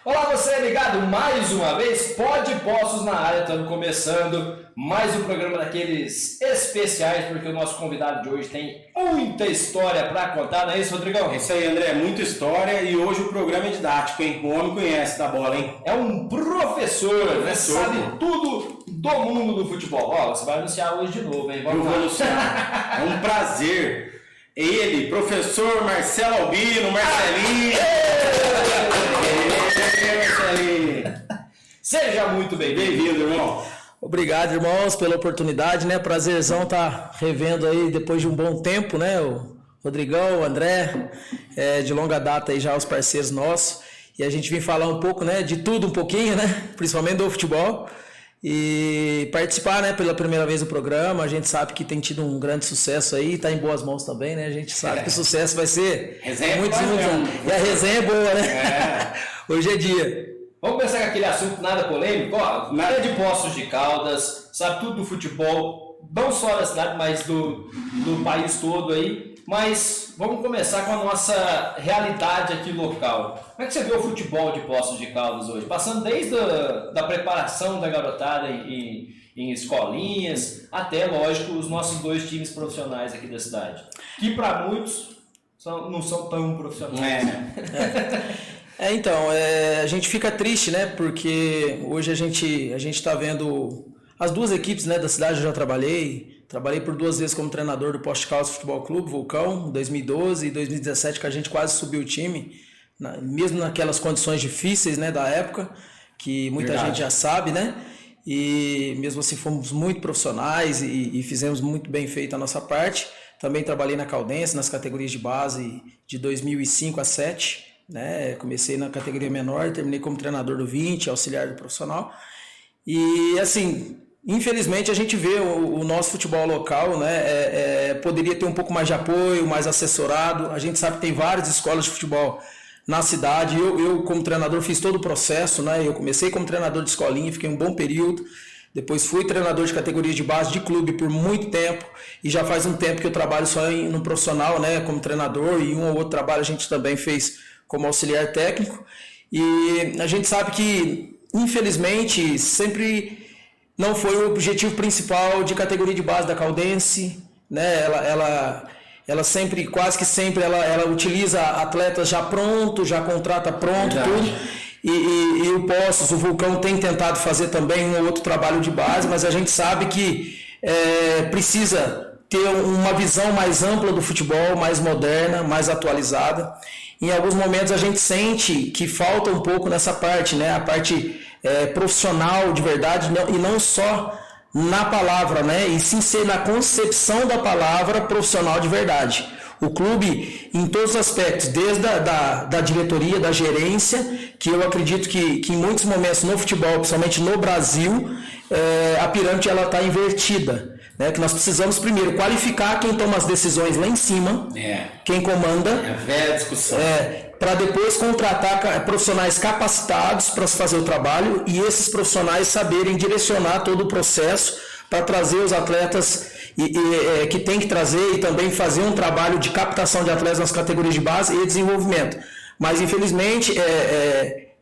Olá, você ligado mais uma vez, Pod Poços na área, estamos começando mais um programa daqueles especiais, porque o nosso convidado de hoje tem muita história para contar, não é isso, Rodrigão? É isso aí, André, muita história e hoje o programa é didático, hein? O homem conhece da bola, hein? É um professor, né? Sabe tudo do mundo do futebol. Ó, você vai anunciar hoje de novo, hein? Eu vou anunciar. É um prazer. Ele, professor Marcelo Albino, Marcelinho. Marcelinho. Seja muito bem-vindo, irmão. Obrigado, irmãos, pela oportunidade, né? Prazerzão estar revendo aí depois de um bom tempo, né? O Rodrigão, o André, de longa data aí já os parceiros nossos. E a gente vem falar um pouco, né? De tudo um pouquinho, né? Principalmente do futebol. E participar, né, pela primeira vez do programa. A gente sabe que tem tido um grande sucesso aí, tá em boas mãos também, né? A gente sabe que o sucesso vai ser muitos anos. E a resenha é boa, né? Hoje é dia. Vamos começar com aquele assunto nada polêmico, ó, nada de Poços de Caldas, sabe tudo do futebol, não só da cidade, mas do país todo aí. Mas vamos começar com a nossa realidade aqui local. Como é que você vê o futebol de Poços de Caldas hoje? Passando desde da preparação da garotada em escolinhas, até, lógico, os nossos dois times profissionais aqui da cidade. Que para muitos não são tão profissionais. Então, a gente fica triste, né? Porque hoje a gente está vendo as duas equipes, né, da cidade. Eu já trabalhei por 2 vezes como treinador do Poços de Caldas Futebol Clube, Vulcão, em 2012 e 2017, que a gente quase subiu o time, mesmo naquelas condições difíceis, né, da época, que muita gente já sabe, né? E mesmo assim fomos muito profissionais e fizemos muito bem feito a nossa parte. Também trabalhei na Caldense, nas categorias de base de 2005 a 2007. Né? Comecei na categoria menor, terminei como treinador do 20, auxiliar do profissional. E assim, infelizmente a gente vê o nosso futebol local, né? Poderia ter um pouco mais de apoio, mais assessorado. A gente sabe que tem várias escolas de futebol na cidade. Eu como treinador fiz todo o processo, né? Eu comecei como treinador de escolinha, fiquei um bom período. Depois fui treinador de categoria de base de clube por muito tempo. E já faz um tempo que eu trabalho só no profissional, né? Como treinador, e um ou outro trabalho a gente também fez como auxiliar técnico. E a gente sabe que, infelizmente, sempre não foi o objetivo principal de categoria de base da Caldense, né? Ela sempre, quase que sempre, ela utiliza atletas já prontos, já contrata pronto, tudo. E o Poços, o Vulcão tem tentado fazer também um ou outro trabalho de base, mas a gente sabe que precisa ter uma visão mais ampla do futebol, mais moderna, mais atualizada. Em alguns momentos a gente sente que falta um pouco nessa parte, né? A parte profissional de verdade, e não só na palavra, né? E sim ser na concepção da palavra profissional de verdade. O clube, em todos os aspectos, desde da diretoria, da gerência, que eu acredito que em muitos momentos no futebol, principalmente no Brasil, a pirâmide está invertida. Né, que nós precisamos primeiro qualificar quem toma as decisões lá em cima, quem comanda, velha discussão, para depois contratar profissionais capacitados para fazer o trabalho e esses profissionais saberem direcionar todo o processo para trazer os atletas que tem que trazer e também fazer um trabalho de captação de atletas nas categorias de base e desenvolvimento. Mas infelizmente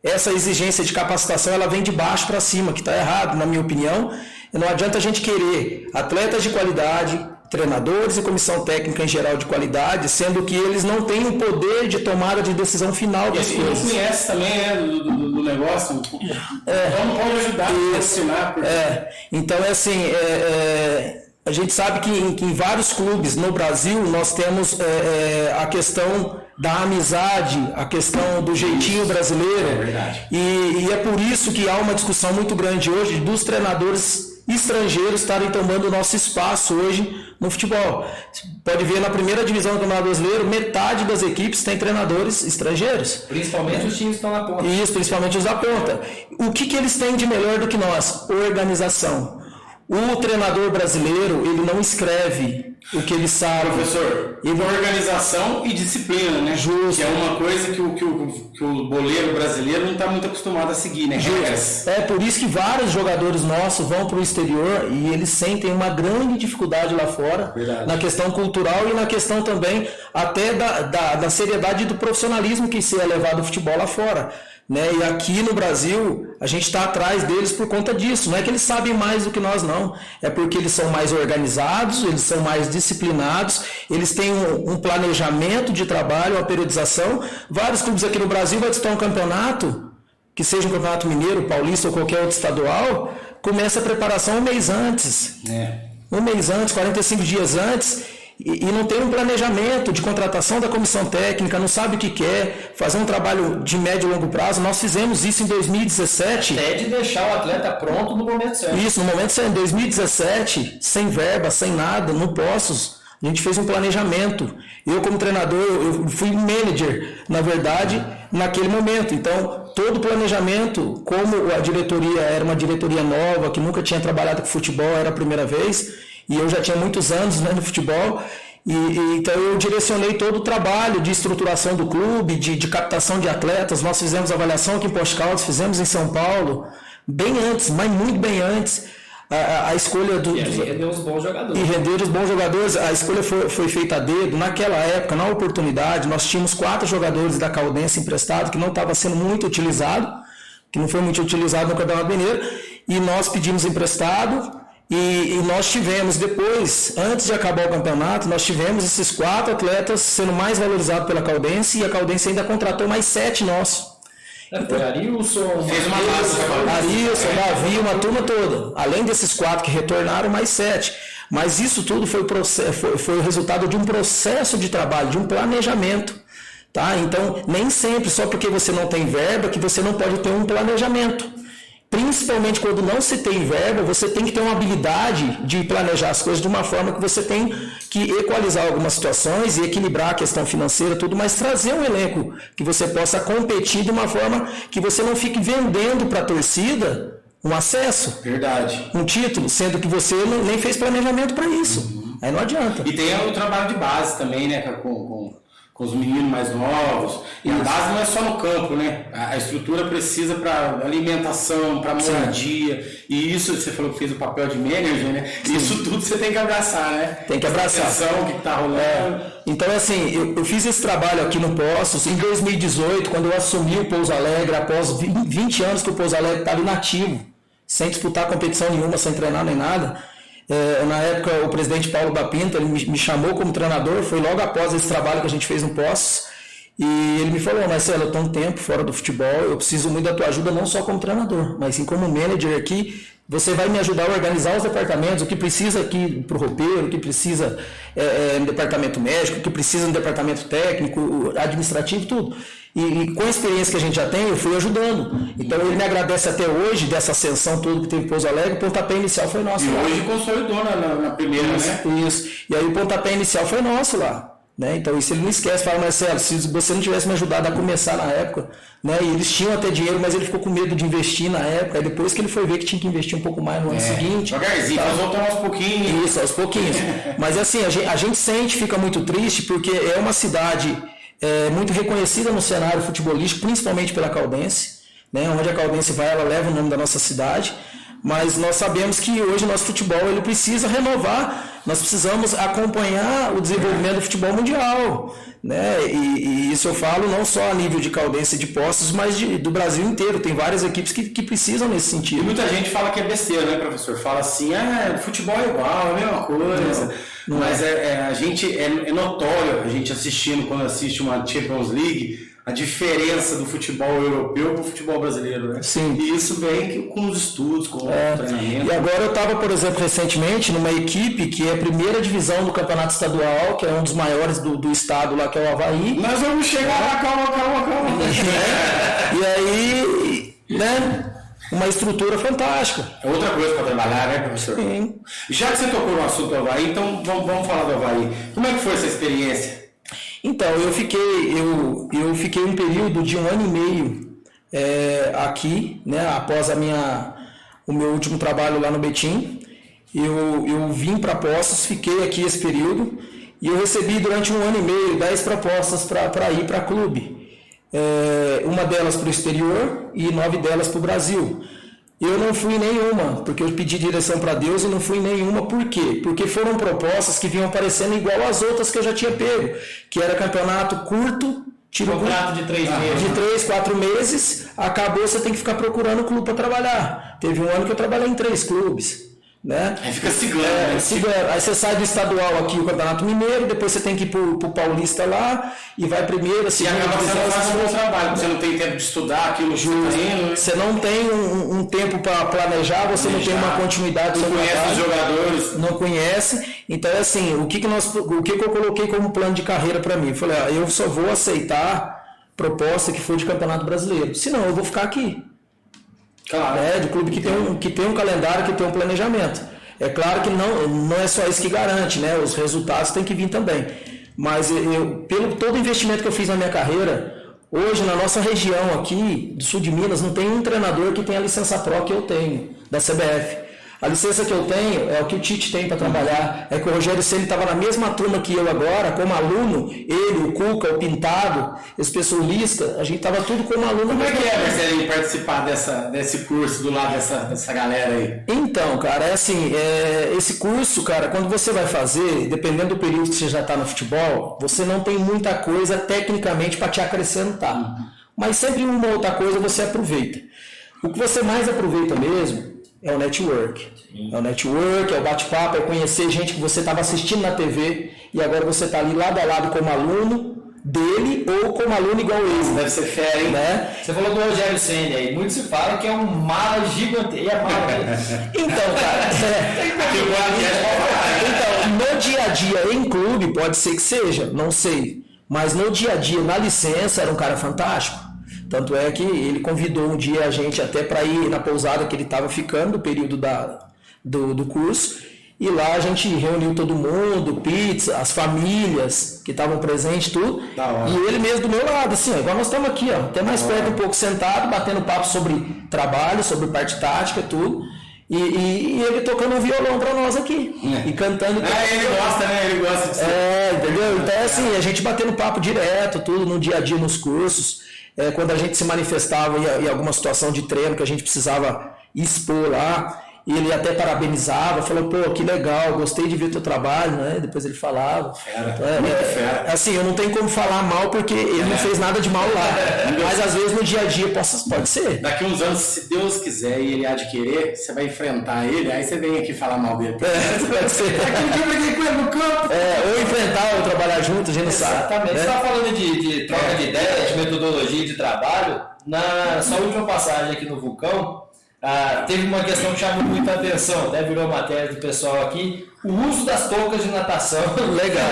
essa exigência de capacitação ela vem de baixo para cima, que está errado, na minha opinião. Não adianta a gente querer atletas de qualidade, treinadores e comissão técnica em geral de qualidade, sendo que eles não têm o poder de tomada de decisão final das coisas. Eles conhecem também, né, do negócio, então não pode ajudar a ensinar. Porque... Então, assim, a gente sabe que em vários clubes no Brasil nós temos a questão da amizade, a questão do jeitinho brasileiro. É verdade. E é por isso que há uma discussão muito grande hoje dos treinadores estrangeiros estarem tomando o nosso espaço hoje no futebol. Pode ver na primeira divisão do Campeonato Brasileiro, metade das equipes tem treinadores estrangeiros. Principalmente os times que estão na ponta. Isso, principalmente os da ponta. O que eles têm de melhor do que nós? Organização. O treinador brasileiro, ele não escreve o que ele sabe. Professor, organização e disciplina, né? Justo. Que é uma coisa que o boleiro brasileiro não está muito acostumado a seguir, né? Justo. É por isso que vários jogadores nossos vão para o exterior e eles sentem uma grande dificuldade lá fora. Verdade. Na questão cultural e na questão também até da seriedade do profissionalismo que se é levado ao futebol lá fora. né? E aqui no Brasil, a gente está atrás deles por conta disso. Não é que eles sabem mais do que nós, não. É porque eles são mais organizados, eles são mais disciplinados, eles têm um planejamento de trabalho, uma periodização. Vários clubes aqui no Brasil vão disputar um campeonato, que seja um campeonato mineiro, paulista ou qualquer outro estadual, começa a preparação um mês antes. Um mês antes, 45 dias antes. E não tem um planejamento de contratação da comissão técnica, não sabe o que quer, fazer um trabalho de médio e longo prazo. Nós fizemos isso em 2017. Até de deixar o atleta pronto no momento certo. Isso, no momento certo. Em 2017, sem verba, sem nada, no Poços, a gente fez um planejamento. Eu, como treinador, eu fui manager, na verdade, naquele momento. Então, todo o planejamento, como a diretoria era uma diretoria nova, que nunca tinha trabalhado com futebol, era a primeira vez, e eu já tinha muitos anos, né, no futebol, então eu direcionei todo o trabalho de estruturação do clube, de captação de atletas. Nós fizemos avaliação aqui em Poços de Caldas, fizemos em São Paulo, bem antes, mas muito bem antes, a escolha do... E rendeu os bons jogadores. E render os bons jogadores, a escolha foi feita a dedo. Naquela época, na oportunidade, nós tínhamos 4 jogadores da Caldense emprestados, que não estava sendo muito utilizado, que não foi muito utilizado no Campeonato Mineiro, e nós pedimos emprestado. E nós tivemos depois, antes de acabar o campeonato, nós tivemos esses 4 atletas sendo mais valorizados pela Caldense, e a Caldense ainda contratou mais 7 nossos. Foi Arilson, fez uma massa. Arilson, Davi, uma turma toda. Além desses 4 que retornaram, mais 7. Mas isso tudo foi o resultado de um processo de trabalho, de um planejamento. Tá? Então, nem sempre, só porque você não tem verba, que você não pode ter um planejamento. Principalmente quando não se tem verba, você tem que ter uma habilidade de planejar as coisas de uma forma que você tem que equalizar algumas situações e equilibrar a questão financeira, tudo, mas trazer um elenco que você possa competir de uma forma que você não fique vendendo para a torcida um acesso, verdade, um título, sendo que você nem fez planejamento para isso. Aí não adianta. E tem o trabalho de base também, né, com os meninos mais novos. E a base não é só no campo, né? A estrutura precisa para alimentação, para moradia. E isso, você falou que fez o papel de manager, né? Sim. Isso tudo você tem que abraçar, né? Tem que abraçar. O que está rolando. Então, assim, eu fiz esse trabalho aqui no Poços em 2018, quando eu assumi o Pouso Alegre, após 20 anos que o Pouso Alegre estava inativo, sem disputar competição nenhuma, sem treinar nem nada. Na época, o presidente Paulo da Pinta, ele me chamou como treinador, foi logo após esse trabalho que a gente fez no Poços, e ele me falou: Marcelo, eu estou um tempo fora do futebol, eu preciso muito da tua ajuda, não só como treinador, mas sim como manager aqui. Você vai me ajudar a organizar os departamentos, o que precisa aqui para o roupeiro, o que precisa no departamento médico, o que precisa no departamento técnico, administrativo, tudo. E com a experiência que a gente já tem, eu fui ajudando. Então ele me agradece até hoje dessa ascensão toda que teve em Pouso Alegre. O pontapé inicial foi nosso. E lá. Hoje consolidou na primeira, isso, né? Isso. E aí o pontapé inicial foi nosso lá. Né? Então isso ele não esquece, fala: Marcelo, se você não tivesse me ajudado a começar na época, né? E eles tinham até dinheiro, mas ele ficou com medo de investir na época, e depois que ele foi ver que tinha que investir um pouco mais no ano seguinte. Devagarzinho, nós voltamos aos pouquinhos. Isso, aos pouquinhos. Mas assim, a gente sente, fica muito triste, porque é uma cidade muito reconhecida no cenário futebolístico, principalmente pela Caldense, né? Onde a Caldense vai, ela leva o nome da nossa cidade. Mas nós sabemos que hoje o nosso futebol ele precisa renovar, nós precisamos acompanhar o desenvolvimento do futebol mundial, né? E isso eu falo não só a nível de Caldense e de Poços, mas do Brasil inteiro. Tem várias equipes que precisam nesse sentido. E muita gente fala que é besteira, né, professor? Fala assim: futebol é igual, é a mesma coisa. Não. Mas a gente é notório, a gente assistindo, quando assiste uma Champions League, a diferença do futebol europeu com o futebol brasileiro, né? Sim. E isso vem com os estudos, com o treinamento. E agora eu estava, por exemplo, recentemente numa equipe que é a primeira divisão do campeonato estadual, que é um dos maiores do estado lá, que é o Avaí. Nós vamos chegar lá, calma. E aí, né? Uma estrutura fantástica. É outra coisa para trabalhar, né, professor? Sim. Já que você tocou no assunto do Avaí, então vamos falar do Avaí. Como é que foi essa experiência? Então, eu fiquei um período de 1 ano e meio aqui, né, após o meu último trabalho lá no Betim. Eu vim para Poços, fiquei aqui esse período, e eu recebi durante 1 ano e meio 10 propostas para ir para clube. Uma delas para o exterior e 9 delas para o Brasil. Eu não fui em nenhuma, porque eu pedi direção para Deus e não fui em nenhuma. Por quê? Porque foram propostas que vinham parecendo igual às outras que eu já tinha pego, que era campeonato curto, tira o contrato de 3 meses. De 3, 4 meses, acabou, você tem que ficar procurando clube para trabalhar. Teve um ano que eu trabalhei em 3 clubes. Né? Aí fica cigano. Aí você sai do estadual aqui, o Campeonato Mineiro, depois você tem que ir pro Paulista lá, e vai primeiro, e acaba você não faz um bom trabalho, você não tem tempo de estudar aquilo justo. Você não tem um tempo para planejar, você não tem uma continuidade. Não conhece os jogadores. Não conhece. Então, assim, o que eu coloquei como plano de carreira para mim? Eu falei, eu só vou aceitar proposta que for de Campeonato Brasileiro, senão eu vou ficar aqui. Claro. De clube que tem um calendário, que tem um planejamento. É claro que não é só isso que garante, né? Os resultados têm que vir também. Mas pelo todo o investimento que eu fiz na minha carreira, hoje na nossa região aqui, do sul de Minas, não tem um treinador que tenha a licença Pro que eu tenho, da CBF. A licença que eu tenho é o que o Tite tem para trabalhar. É que o Rogério Ceni estava na mesma turma que eu agora, como aluno, ele, o Cuca, o Pintado, esse pessoal Lisca, a gente estava tudo como aluno. Como é que é, Marcelinho, participar desse curso do lado dessa galera aí? Então, cara, esse curso, cara, quando você vai fazer, dependendo do período que você já está no futebol, você não tem muita coisa tecnicamente para te acrescentar. Mas sempre uma outra coisa você aproveita. O que você mais aproveita mesmo é o network. É o network, é o bate-papo, é conhecer gente que você estava assistindo na TV e agora você está ali lado a lado como aluno dele ou como aluno igual ele. Deve ser fera, hein? Né? Você falou do Rogério Ceni aí. Muito se fala que é um mala gigante. E é mala. Então, cara... Então, no dia a dia em clube, pode ser que seja, não sei. Mas no dia a dia, na licença, era um cara fantástico. Tanto é que ele convidou um dia a gente até para ir na pousada que ele estava ficando, no período do curso. E lá a gente reuniu todo mundo, pizza, as famílias que estavam presentes, tudo. E ele mesmo do meu lado, assim, igual nós estamos aqui, até mais perto um pouco sentado, batendo papo sobre trabalho, sobre parte tática, tudo. E ele tocando um violão para nós aqui. E cantando. Ele gosta, né? Ele gosta de ser. Entendeu? Então, assim, a gente batendo papo direto, tudo no dia a dia nos cursos. Quando a gente se manifestava em alguma situação de treino que a gente precisava expor lá, e ele até parabenizava, falou, pô, que legal, gostei de ver teu trabalho, né? Depois ele falava. Fera. Assim, eu não tenho como falar mal porque ele não fez nada de mal lá. Mas às vezes no dia a dia pode ser. Daqui uns anos, se Deus quiser e ele há de querer, você vai enfrentar ele, aí você vem aqui falar mal dele. Pode ser. Aquele que eu briguei com ele no campo. Ou enfrentar ou trabalhar junto, a gente não sabe. Exatamente. Você está falando de troca de ideias, de metodologia de trabalho. Na sua última passagem aqui no Vulcão, teve uma questão que chamou muita atenção, até virou matéria do pessoal aqui, o uso das toucas de natação. Legal.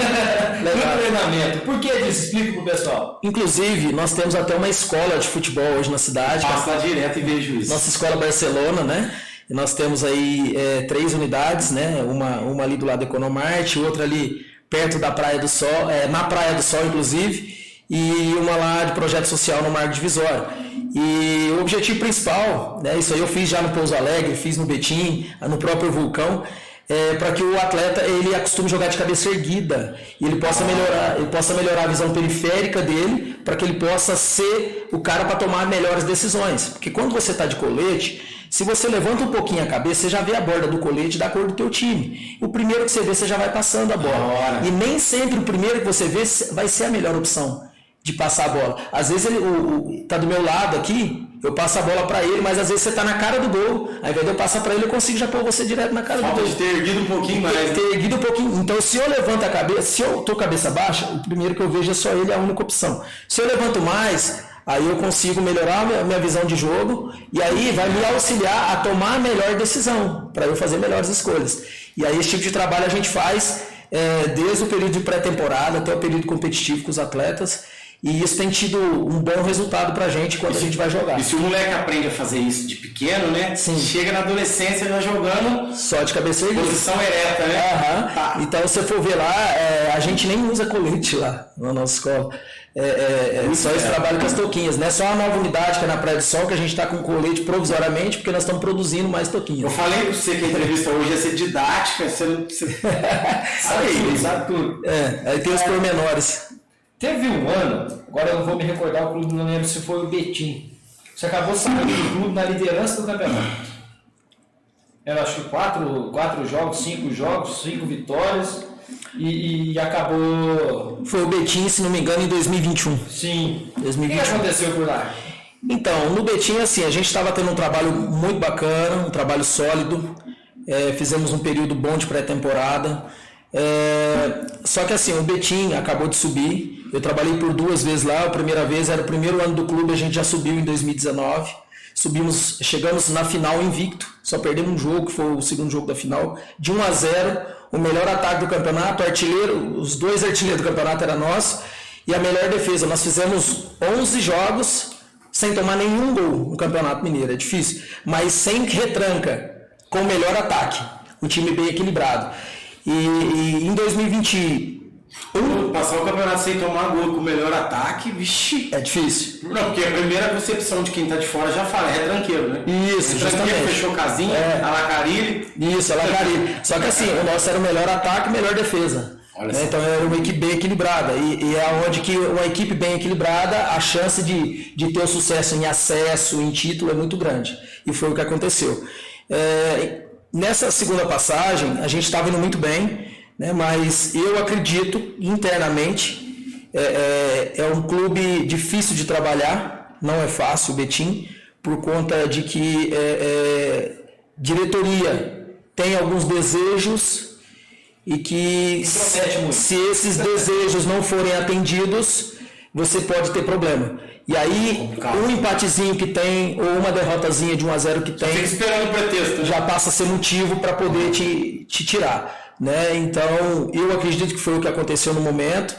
No treinamento. Por que disso? Explica pro pessoal. Inclusive, nós temos até uma escola de futebol hoje na cidade. Passo lá direto e vejo isso. Nossa escola Barcelona, né? E nós temos aí 3 unidades, né? Uma ali do lado do Economarte, outra ali perto da Praia do Sol, na Praia do Sol, inclusive, e uma lá de projeto social no Marco Divisório. E o objetivo principal, né, isso aí eu fiz já no Pouso Alegre, fiz no Betim, no próprio Vulcão, para que o atleta ele acostume a jogar de cabeça erguida e ele possa melhorar a visão periférica dele, para que ele possa ser o cara para tomar melhores decisões. Porque quando você está de colete, se você levanta um pouquinho a cabeça, você já vê a borda do colete da cor do teu time. O primeiro que você vê, você já vai passando a bola. E nem sempre o primeiro que você vê vai ser a melhor opção de passar a bola. Às vezes ele tá do meu lado aqui, eu passo a bola para ele, mas às vezes você tá na cara do gol. Ao invés de eu passar para ele, eu consigo já pôr você direto na cara do gol. De ter erguido um pouquinho mais. Ter erguido um pouquinho. Então, se eu levanto a cabeça, se eu tô cabeça baixa, o primeiro que eu vejo é só ele, é a única opção. Se eu levanto mais, aí eu consigo melhorar a minha visão de jogo e aí vai me auxiliar a tomar a melhor decisão, para eu fazer melhores escolhas. E aí esse tipo de trabalho a gente faz desde o período de pré-temporada até o período competitivo com os atletas. E isso tem tido um bom resultado pra gente quando a gente vai jogar. E se o moleque aprende a fazer isso de pequeno, né? Sim. Chega na adolescência já jogando só de cabeça erguida. Posição ereta, né? Tá. Então, se você for ver lá, a gente nem usa colete lá na nossa escola. Só esse trabalho com as touquinhas, né? Só a nova unidade que é na Praia do Sol, que a gente está com colete provisoriamente, porque nós estamos produzindo mais touquinhas. Eu falei para você que a entrevista hoje ia ser didática, você não sabe tudo. Aí tem os pormenores. Teve um ano, agora eu não vou me recordar o clube, não lembro se foi o Betim. Você acabou saindo do clube na liderança do campeonato. Era acho que 4 jogos, 5 jogos, 5 vitórias. e acabou... Foi o Betim, se não me engano, em 2021. Sim. 2021. O que aconteceu por lá? Então, no Betim, assim, a gente estava tendo um trabalho muito bacana, um trabalho sólido, fizemos um período bom de pré-temporada, só que assim, o Betim acabou de subir, eu trabalhei por 2 vezes lá, a primeira vez era o primeiro ano do clube, a gente já subiu em 2019, chegamos na final invicto, só perdemos um jogo, que foi o segundo jogo da final, de 1-0, o melhor ataque do campeonato, os 2 artilheiros do campeonato era nosso, e a melhor defesa, nós fizemos 11 jogos, sem tomar nenhum gol no Campeonato Mineiro, é difícil, mas sem retranca, com o melhor ataque, um time bem equilibrado. E em 2021... Passar o campeonato sem tomar gol com o melhor ataque, vixi. É difícil. Não, porque a primeira concepção de quem tá de fora já fala, é tranqueiro, né? Isso, justamente. Fechou casinha, a Lacarilli. Isso, a Lacarilli. Só que assim, o nosso era o melhor ataque e melhor defesa. Então era uma equipe bem equilibrada e é onde que uma equipe bem equilibrada, a chance de ter o sucesso em acesso, em título é muito grande, e foi o que aconteceu. Nessa segunda passagem a gente estava indo muito bem, né, mas eu acredito internamente é um clube difícil de trabalhar, não é fácil o Betim, por conta de que diretoria tem alguns desejos e que se esses desejos não forem atendidos, você pode ter problema. E aí, um empatezinho que tem, ou uma derrotazinha de 1-0 que tem, fica esperando o pretexto, já passa a ser motivo para poder te tirar. Né? Então, eu acredito que foi o que aconteceu no momento.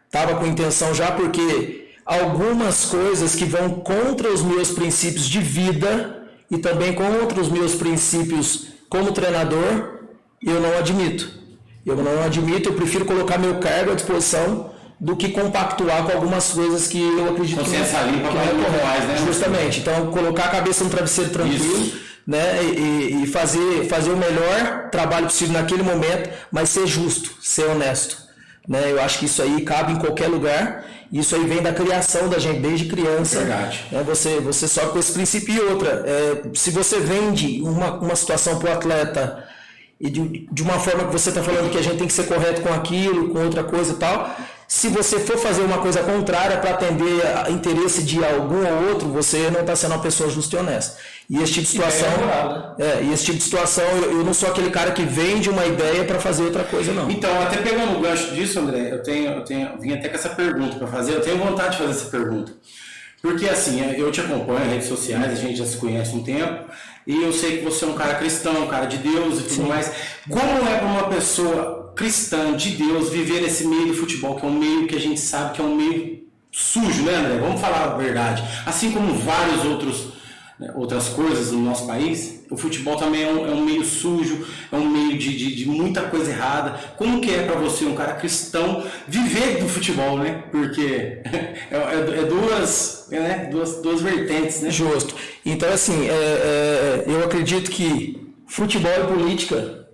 Estava com intenção já, porque algumas coisas que vão contra os meus princípios de vida e também contra os meus princípios como treinador, eu não admito. Eu prefiro colocar meu cargo à disposição do que compactuar com algumas coisas que eu acredito que não é mais, né? Justamente. Então, colocar a cabeça no travesseiro tranquilo, né? E fazer o melhor trabalho possível naquele momento, mas ser justo, ser honesto. Né? Eu acho que isso aí cabe em qualquer lugar. Isso aí vem da criação da gente, desde criança. Verdade. Né? Você sobe com esse princípio. E outra, se você vende uma situação para o atleta e de uma forma que você está falando que a gente tem que ser correto com aquilo, com outra coisa e tal, se você for fazer uma coisa contrária para atender a interesse de algum ou outro, você não está sendo uma pessoa justa e honesta. E esse tipo de situação, eu não sou aquele cara que vende uma ideia para fazer outra coisa, não. Então, até pegando o gancho disso, André, eu vim até com essa pergunta para fazer, eu tenho vontade de fazer essa pergunta. Porque assim, eu te acompanho nas redes sociais, a gente já se conhece há um tempo, e eu sei que você é um cara cristão, um cara de Deus e tudo mais. Como é para uma pessoa cristã, de Deus, viver nesse meio do futebol, que é um meio que a gente sabe que é um meio sujo, né, André? Vamos falar a verdade. Assim como vários outras coisas no nosso país, o futebol também é um meio sujo, é um meio de muita coisa errada. Como que é para você, um cara cristão, viver do futebol, né? Porque duas vertentes, né? Justo. Então, assim, eu acredito que futebol e política,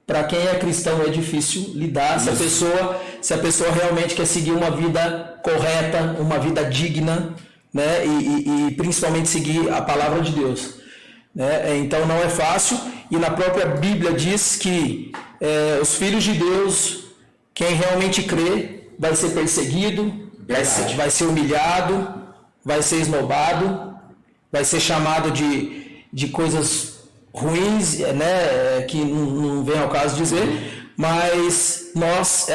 para quem é cristão, é difícil lidar se a pessoa realmente quer seguir uma vida correta, uma vida digna, né? E principalmente seguir a palavra de Deus. Né? Então não é fácil, e na própria Bíblia diz que os filhos de Deus, quem realmente crê, vai ser perseguido, vai ser humilhado, vai ser esnobado, vai ser chamado de coisas ruins, né? Que não vem ao caso dizer, mas nós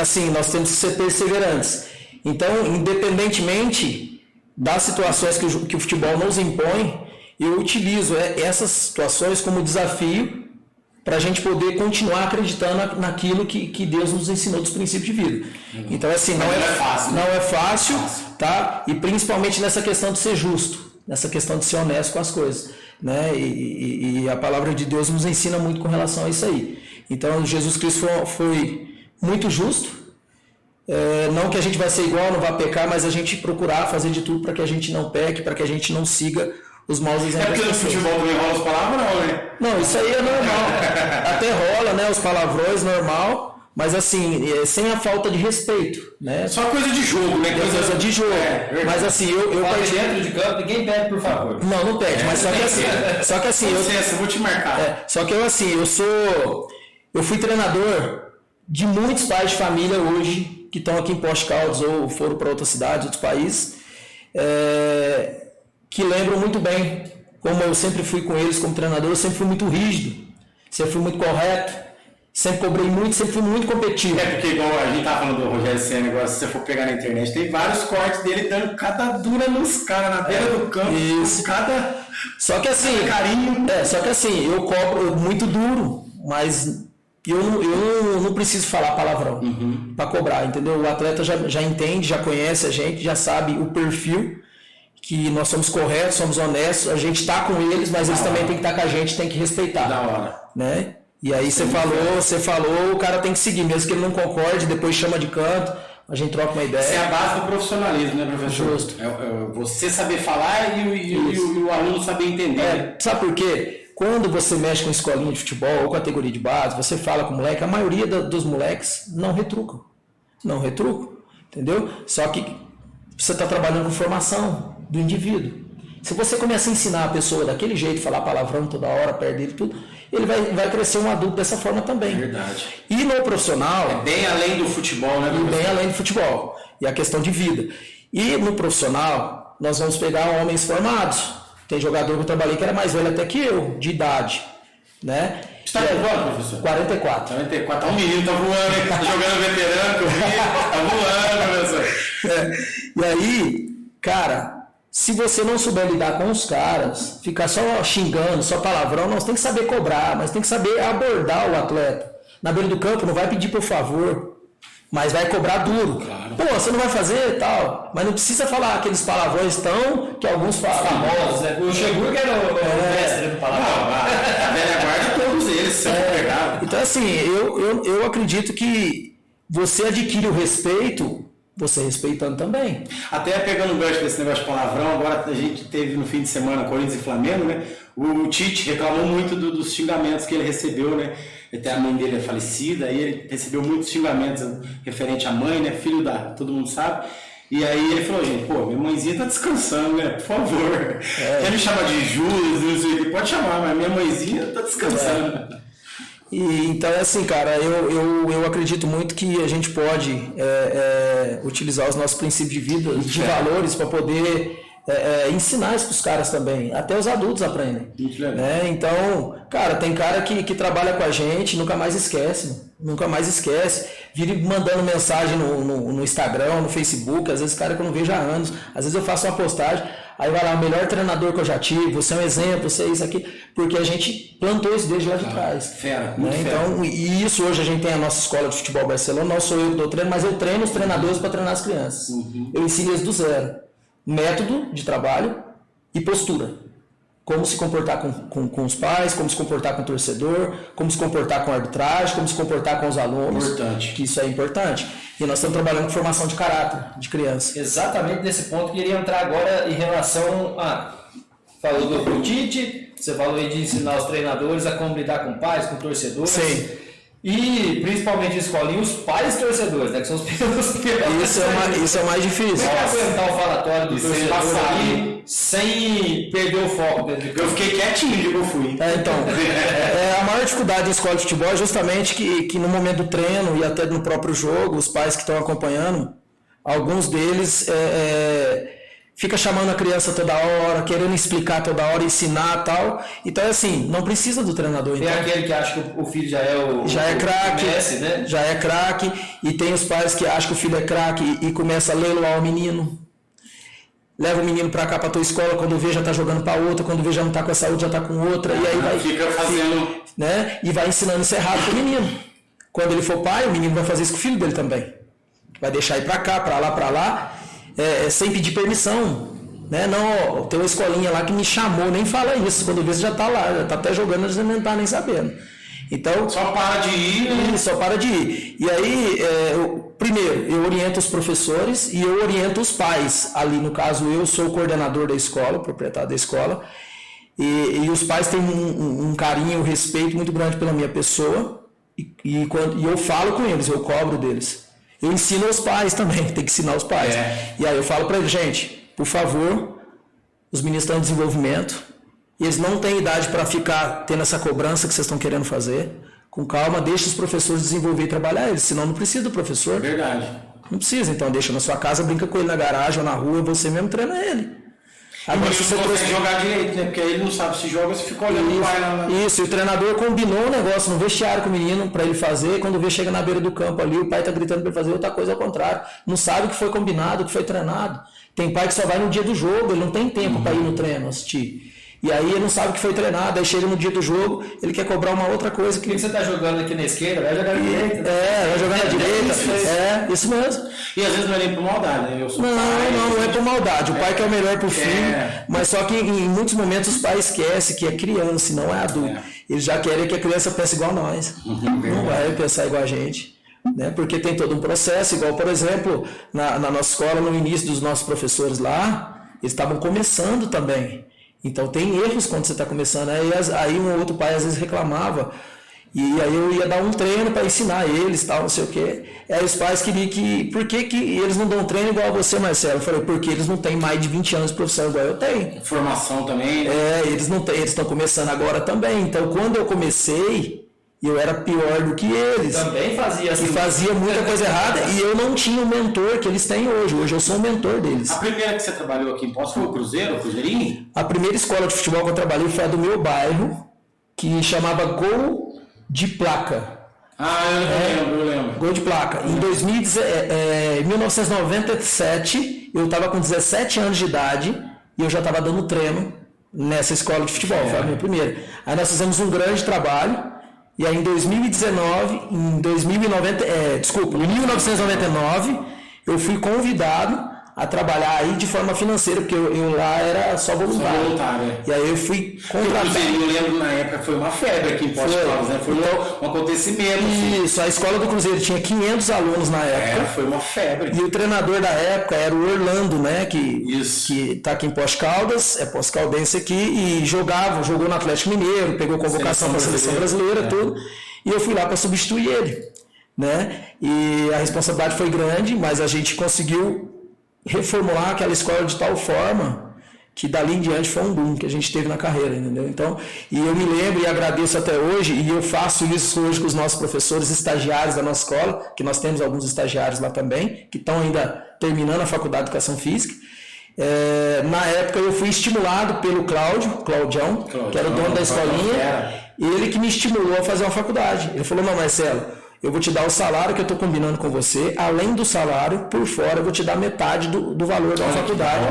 temos que ser perseverantes. Então, independentemente das situações que o futebol nos impõe, eu utilizo essas situações como desafio para a gente poder continuar acreditando naquilo que Deus nos ensinou dos princípios de vida. Então, assim, não é fácil, tá? E principalmente nessa questão de ser justo, nessa questão de ser honesto com as coisas, né? E a palavra de Deus nos ensina muito com relação a isso aí. Então, Jesus Cristo foi muito justo. Não que a gente vai ser igual, não vai pecar, mas a gente procurar fazer de tudo para que a gente não peque, para que a gente não siga os maus exemplos. Porque no futebol também rola os palavrões, não, né? Não, isso aí é normal. Até rola, né, os palavrões, normal, mas assim, sem a falta de respeito, né? Só coisa de jogo, né? Coisa de jogo. Mas assim, eu dentro de campo, ninguém pede, por favor. Não pede, mas só que assim, eu vou te marcar. Só que eu fui treinador de muitos pais de família hoje que estão aqui em Poços de Caldas ou foram para outras cidades, outros países, que lembram muito bem como eu sempre fui com eles como treinador. Eu sempre fui muito rígido, sempre fui muito correto, sempre cobrei muito, sempre fui muito competitivo. Porque igual a gente tava falando do Rogério Ceni agora, se você for pegar na internet, tem vários cortes dele dando cada dura nos caras, na beira do campo, isso. cada Só que assim, carinho. Só que assim, eu cobro muito duro, mas eu não preciso falar palavrão para cobrar, entendeu? O atleta já entende, já conhece a gente, já sabe o perfil, que nós somos corretos, somos honestos, a gente está com eles, mas eles também têm que estar com a gente, tem que respeitar. Da hora. Né? E aí você falou, o cara tem que seguir, mesmo que ele não concorde, depois chama de canto, a gente troca uma ideia. Essa é a base do profissionalismo, né, professor? Justo. Você saber falar e o aluno saber entender. Sabe por quê? Quando você mexe com escolinha de futebol ou categoria de base, você fala com o moleque, a maioria dos moleques não retrucam. Não retrucam, entendeu? Só que você está trabalhando com formação do indivíduo. Se você começa a ensinar a pessoa daquele jeito, falar palavrão toda hora, perto dele tudo, ele vai crescer um adulto dessa forma também. Verdade. E no profissional... É bem além do futebol, né? E bem além do futebol. E a questão de vida. E no profissional, nós vamos pegar homens formados. Tem jogador que eu trabalhei que era mais velho até que eu, de idade. Né? Você está com quanto, professor? 44. 44. Tá um menino, tá voando, hein? Tá jogando veterano, que eu vi. Tá voando, professor. E aí, cara... Se você não souber lidar com os caras, ficar só xingando, só palavrão, nós tem que saber cobrar, mas tem que saber abordar o atleta. Na beira do campo, não vai pedir por favor, mas vai cobrar duro. Claro. Pô, você não vai fazer e tal, mas não precisa falar aqueles palavrões tão que alguns falam. Famosos, né? O Chegurg era o mestre do palavrão. A velha guarda, todos eles, se pegar. Então, assim, eu acredito que você adquire o respeito... Você respeitando também. Até pegando o gancho desse negócio de palavrão, agora a gente teve no fim de semana Corinthians e Flamengo, né? O Tite reclamou muito dos xingamentos que ele recebeu, né? Até a mãe dele é falecida, aí ele recebeu muitos xingamentos referente à mãe, né? Filho da, todo mundo sabe. E aí ele falou, gente, pô, minha mãezinha tá descansando, né? Por favor. Quer me chamar de Judas, não sei o que, pode chamar, mas minha mãezinha tá descansando. E, então, assim, cara, eu acredito muito que a gente pode utilizar os nossos princípios de vida, de valores, para poder ensinar isso para os caras também. Até os adultos aprendem. Né? Então, cara, tem cara que trabalha com a gente, nunca mais esquece. Nunca mais esquece. Vira mandando mensagem no Instagram, no Facebook, às vezes cara que eu não vejo há anos. Às vezes eu faço uma postagem, aí vai lá, o melhor treinador que eu já tive, você é um exemplo, você é isso aqui, porque a gente plantou isso desde lá de trás. Fera, né? Então, e isso hoje a gente tem a nossa escola de futebol Barcelona, não sou eu que dou treino, mas eu treino os treinadores para treinar as crianças. Eu ensino eles do zero. Método de trabalho e postura. Como se comportar com os pais, como se comportar com o torcedor, como se comportar com a arbitragem, como se comportar com os alunos. Importante. Que isso é importante. E nós estamos trabalhando com formação de caráter de criança. Exatamente nesse ponto que eu queria entrar agora em relação a... Falou do Tite, você falou aí de ensinar os treinadores a como lidar com pais, com torcedores. Sim. E principalmente em escolinha, os pais torcedores, né? Que são os piores. Isso é o mais difícil. Como é que aguentar o falatório do torcedor aí sem perder o foco dentro de campo? Eu fiquei quietinho de que eu fui. Então, a maior dificuldade da escola de futebol é justamente que no momento do treino e até no próprio jogo, os pais que estão acompanhando, alguns deles fica chamando a criança toda hora, querendo explicar toda hora, ensinar e tal. Então, assim, não precisa do treinador. Tem então, aquele que acha que o filho já é craque, Messi, né? Já é craque, e tem os pais que acham que o filho é craque e começa a leiloar o menino. Leva o menino pra cá, pra tua escola, quando vê já tá jogando pra outra, quando vê já não tá com a saúde, já tá com outra, e aí vai... Fica fazendo... Né? E vai ensinando isso errado pro menino. Quando ele for pai, o menino vai fazer isso com o filho dele também. Vai deixar ir pra cá, pra lá, sem pedir permissão. Né? Não, tem uma escolinha lá que me chamou, nem fala isso, quando vê você já tá lá, já tá até jogando, você não tá nem sabendo. Então, só para de ir, né? Só para de ir. E aí, primeiro, eu oriento os professores e eu oriento os pais. Ali, no caso, eu sou o coordenador da escola, o proprietário da escola, e os pais têm um carinho, um respeito muito grande pela minha pessoa, e eu falo com eles, eu cobro deles. Eu ensino os pais também, tem que ensinar os pais. E aí eu falo para eles, gente, por favor, os meninos estão em desenvolvimento, e eles não têm idade para ficar tendo essa cobrança que vocês estão querendo fazer. com calma, deixa os professores desenvolver e trabalhar eles, senão não precisa do professor. Verdade. Não precisa, então deixa na sua casa, brinca com ele na garagem ou na rua, você mesmo treina ele. Agora você consegue jogar direito, né? Porque aí ele não sabe se joga, se fica olhando o pai lá. Isso, e o treinador combinou o negócio no vestiário com o menino para ele fazer, quando vê chega na beira do campo ali, o pai tá gritando para ele fazer outra coisa ao contrário. Não sabe o que foi combinado, o que foi treinado. Tem pai que só vai no dia do jogo, ele não tem tempo para ir no treino assistir. E aí ele não sabe o que foi treinado, aí chega no dia do jogo, ele quer cobrar uma outra coisa. Que você tá jogando aqui na esquerda, vai jogar na direita. Vai jogar na direita. Isso mesmo. E às vezes não é nem por maldade, né? Não é por maldade. O pai quer o melhor pro filho, mas só que em muitos momentos os pais esquecem que é criança e não é adulto. Eles já querem que a criança pense igual a nós. Não vai pensar igual a gente. Né? Porque tem todo um processo, igual, por exemplo, na nossa escola, no início dos nossos professores lá, eles estavam começando também. Então tem erros quando você está começando. Aí um outro pai às vezes reclamava. E aí eu ia dar um treino para ensinar eles, tal, não sei o quê. Aí os pais queriam que... Por que eles não dão treino igual a você, Marcelo? Eu falei, porque eles não têm mais de 20 anos de profissão igual eu tenho. Formação também, né? Eles estão começando agora também. Então quando eu comecei, eu era pior do que eles. Também fazia assim. E fazia muita coisa errada. E eu não tinha o mentor que eles têm hoje. Hoje eu sou o mentor deles. A primeira que você trabalhou aqui em Poços foi o Cruzeiro, o Cruzeirinho? A primeira escola de futebol que eu trabalhei foi a do meu bairro, que chamava Gol de Placa. Eu lembro. Gol de Placa. Em 1997, eu estava com 17 anos de idade e eu já estava dando treino nessa escola de futebol. Foi a minha primeira. Aí nós fizemos um grande trabalho. E aí em 1999, eu fui convidado a trabalhar aí de forma financeira, porque eu lá era só voluntário. E aí eu fui contratado. Eu lembro na época foi uma febre aqui em Poços, né? Foi um acontecimento. Isso, a escola do Cruzeiro tinha 500 alunos na época. Foi uma febre. E o treinador da época era o Orlando, né? Que tá aqui em Poços Caldas, é Poços Caldense aqui, e jogou no Atlético Mineiro, pegou convocação para a seleção brasileira, tudo. E eu fui lá para substituir ele, né? E a responsabilidade foi grande, mas a gente conseguiu reformular aquela escola de tal forma que dali em diante foi um boom que a gente teve na carreira, entendeu? Então, e eu me lembro e agradeço até hoje, e eu faço isso hoje com os nossos professores estagiários da nossa escola, que nós temos alguns estagiários lá também, que estão ainda terminando a faculdade de Educação Física. Na época eu fui estimulado pelo Claudião, que era o dono da escolinha, ele que me estimulou a fazer uma faculdade. Ele falou, não, Marcelo, eu vou te dar o salário que eu estou combinando com você, além do salário, por fora, eu vou te dar metade do valor da faculdade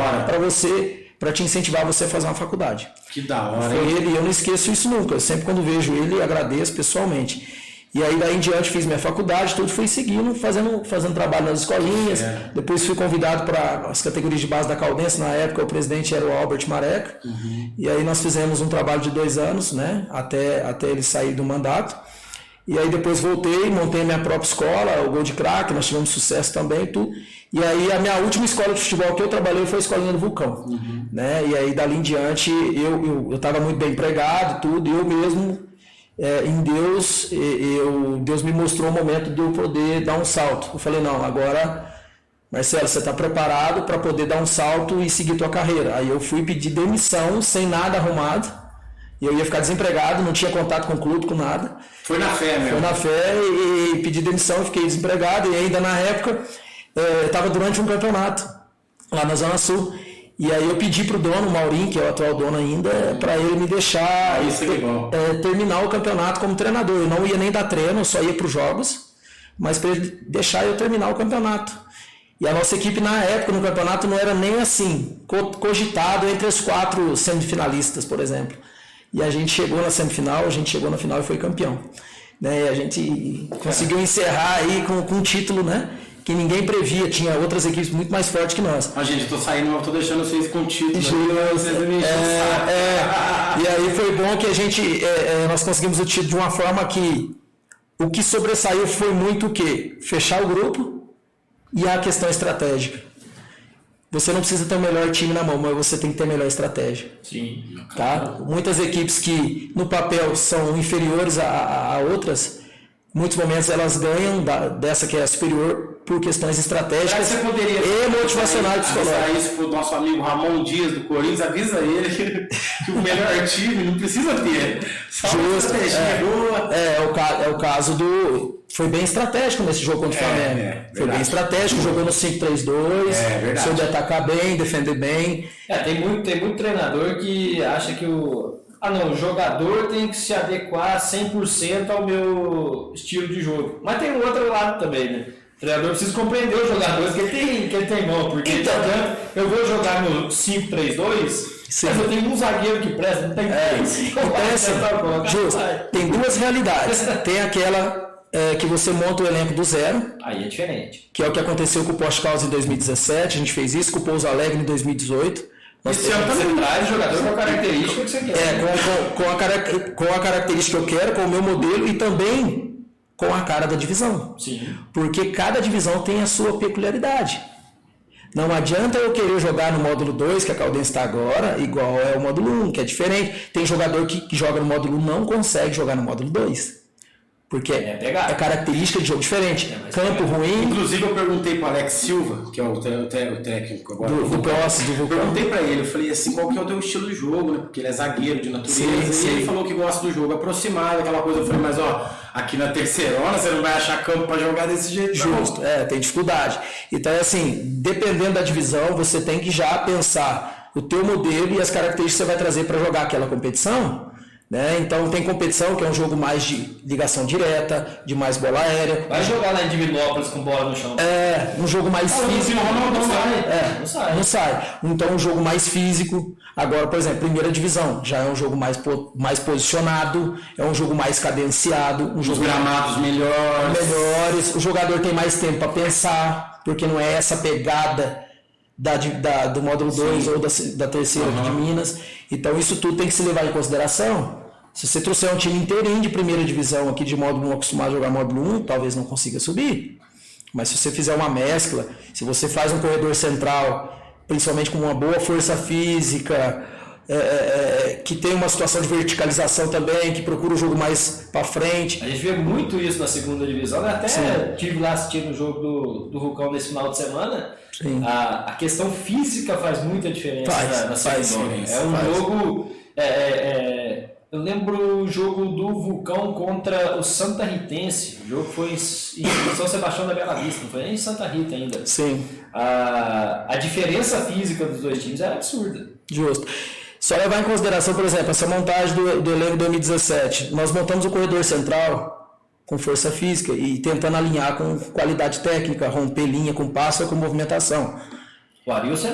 para te incentivar você a fazer uma faculdade. Que da hora. Foi ele, e eu não esqueço isso nunca. Eu sempre quando vejo ele, agradeço pessoalmente. E aí daí em diante fiz minha faculdade, tudo fui seguindo, fazendo trabalho nas escolinhas. Depois fui convidado para as categorias de base da Caldense. Na época o presidente era o Albert Mareca. E aí nós fizemos um trabalho de 2 anos, né, até ele sair do mandato. E aí depois voltei, montei minha própria escola, o Gol de Craque, nós tivemos sucesso também, tudo. E aí a minha última escola de futebol que eu trabalhei foi a Escolinha do Vulcão, né? E aí dali em diante eu estava muito bem empregado, tudo, e eu mesmo, em Deus, Deus me mostrou o momento de eu poder dar um salto. Eu falei, não, agora, Marcelo, você está preparado para poder dar um salto e seguir tua carreira. Aí eu fui pedir demissão, sem nada arrumado. E eu ia ficar desempregado, não tinha contato com o clube, com nada. Foi na fé mesmo. Foi na fé e pedi demissão, fiquei desempregado. E ainda na época, estava durante um campeonato, lá na Zona Sul. E aí eu pedi para o dono, o Maurinho, que é o atual dono ainda, para ele me deixar terminar o campeonato como treinador. Eu não ia nem dar treino, eu só ia para os jogos, mas para ele deixar eu terminar o campeonato. E a nossa equipe na época no campeonato não era nem assim, cogitado entre os 4 semifinalistas, por exemplo. E a gente chegou na semifinal, a gente chegou na final e foi campeão. Né? E a gente conseguiu encerrar aí com um título, né? Que ninguém previa, tinha outras equipes muito mais fortes que nós. Mas, gente, eu tô saindo, mas eu tô deixando vocês com título. E aí foi bom que nós conseguimos o título de uma forma que o que sobressaiu foi muito o quê? Fechar o grupo e a questão estratégica. Você não precisa ter o melhor time na mão, mas você tem que ter a melhor estratégia. Sim. Tá? Muitas equipes que no papel são inferiores a outras, muitos momentos elas ganham dessa que é a superior por questões estratégicas e motivacionais psicológicas. Avisar isso pro nosso amigo Ramon Dias do Corinthians, avisa ele que o melhor time não precisa ter. Só uma estratégia boa. É o caso foi bem estratégico nesse jogo contra o Flamengo. Foi bem estratégico, jogou no 5-3-2, soube atacar bem, defender bem. Tem muito treinador que acha que o jogador tem que se adequar 100% ao meu estilo de jogo. Mas tem um outro lado também, né? O treinador precisa compreender os jogadores que ele tem mão, porque então, eu vou jogar no 5-3-2, mas eu tenho um zagueiro que presta, não tem três. Justo, tem duas realidades. Tem aquela que você monta o elenco do zero. Aí é diferente. Que é o que aconteceu com o Post Caldas em 2017, a gente fez isso com o Pouso Alegre em 2018. Esse ano você traz jogador com a característica que você quer. Com a característica que eu quero, com o meu modelo e também com a cara da divisão. Sim. Porque cada divisão tem a sua peculiaridade. Não adianta eu querer jogar no módulo 2, que a Caldense está agora, igual é o módulo 1, que é diferente. Tem jogador que joga no módulo 1 não consegue jogar no módulo 2. Porque é característica de jogo diferente. Campo ruim. Inclusive eu perguntei para o Alex Silva, que é o técnico agora do Vulcão. Perguntei para ele, eu falei assim, qual que é o teu estilo de jogo, né? Porque ele é zagueiro de natureza. Sim. E ele falou que gosta do jogo aproximado, aquela coisa. Eu falei, mas aqui na terceirona você não vai achar campo para jogar desse jeito. Justo, tem dificuldade. Então, assim, dependendo da divisão, você tem que já pensar o teu modelo e as características que você vai trazer para jogar aquela competição. Né? Então tem competição que é um jogo mais de ligação direta, de mais bola aérea. Vai jogar lá em Divinópolis com bola no chão. Um jogo mais físico. Não sai. Então um jogo mais físico. Agora, por exemplo, primeira divisão, já é um jogo mais posicionado, é um jogo mais cadenciado, Os gramados melhores. O jogador tem mais tempo para pensar, porque não é essa pegada do módulo 2 ou da terceira de Minas. Então isso tudo tem que se levar em consideração. Se você trouxer um time inteirinho de primeira divisão aqui de módulo 1 acostumado a jogar módulo 1, talvez não consiga subir. Mas se você fizer uma mescla, se você faz um corredor central, principalmente com uma boa força física, que tem uma situação de verticalização também, que procura o jogo mais para frente. A gente vê muito isso na segunda divisão, né? Até estive lá assistindo o jogo do Vulcão nesse final de semana. A questão física faz muita diferença na segunda. Jogo... eu lembro o jogo do Vulcão contra o Santa Ritense. O jogo foi em São Sebastião da Bela Vista, não foi nem em Santa Rita ainda. Sim. A diferença física dos dois times era absurda. Justo. Só levar em consideração, por exemplo, essa montagem do elenco 2017. Nós montamos o corredor central com força física e tentando alinhar com qualidade técnica, romper linha com passo ou com movimentação. O Arilson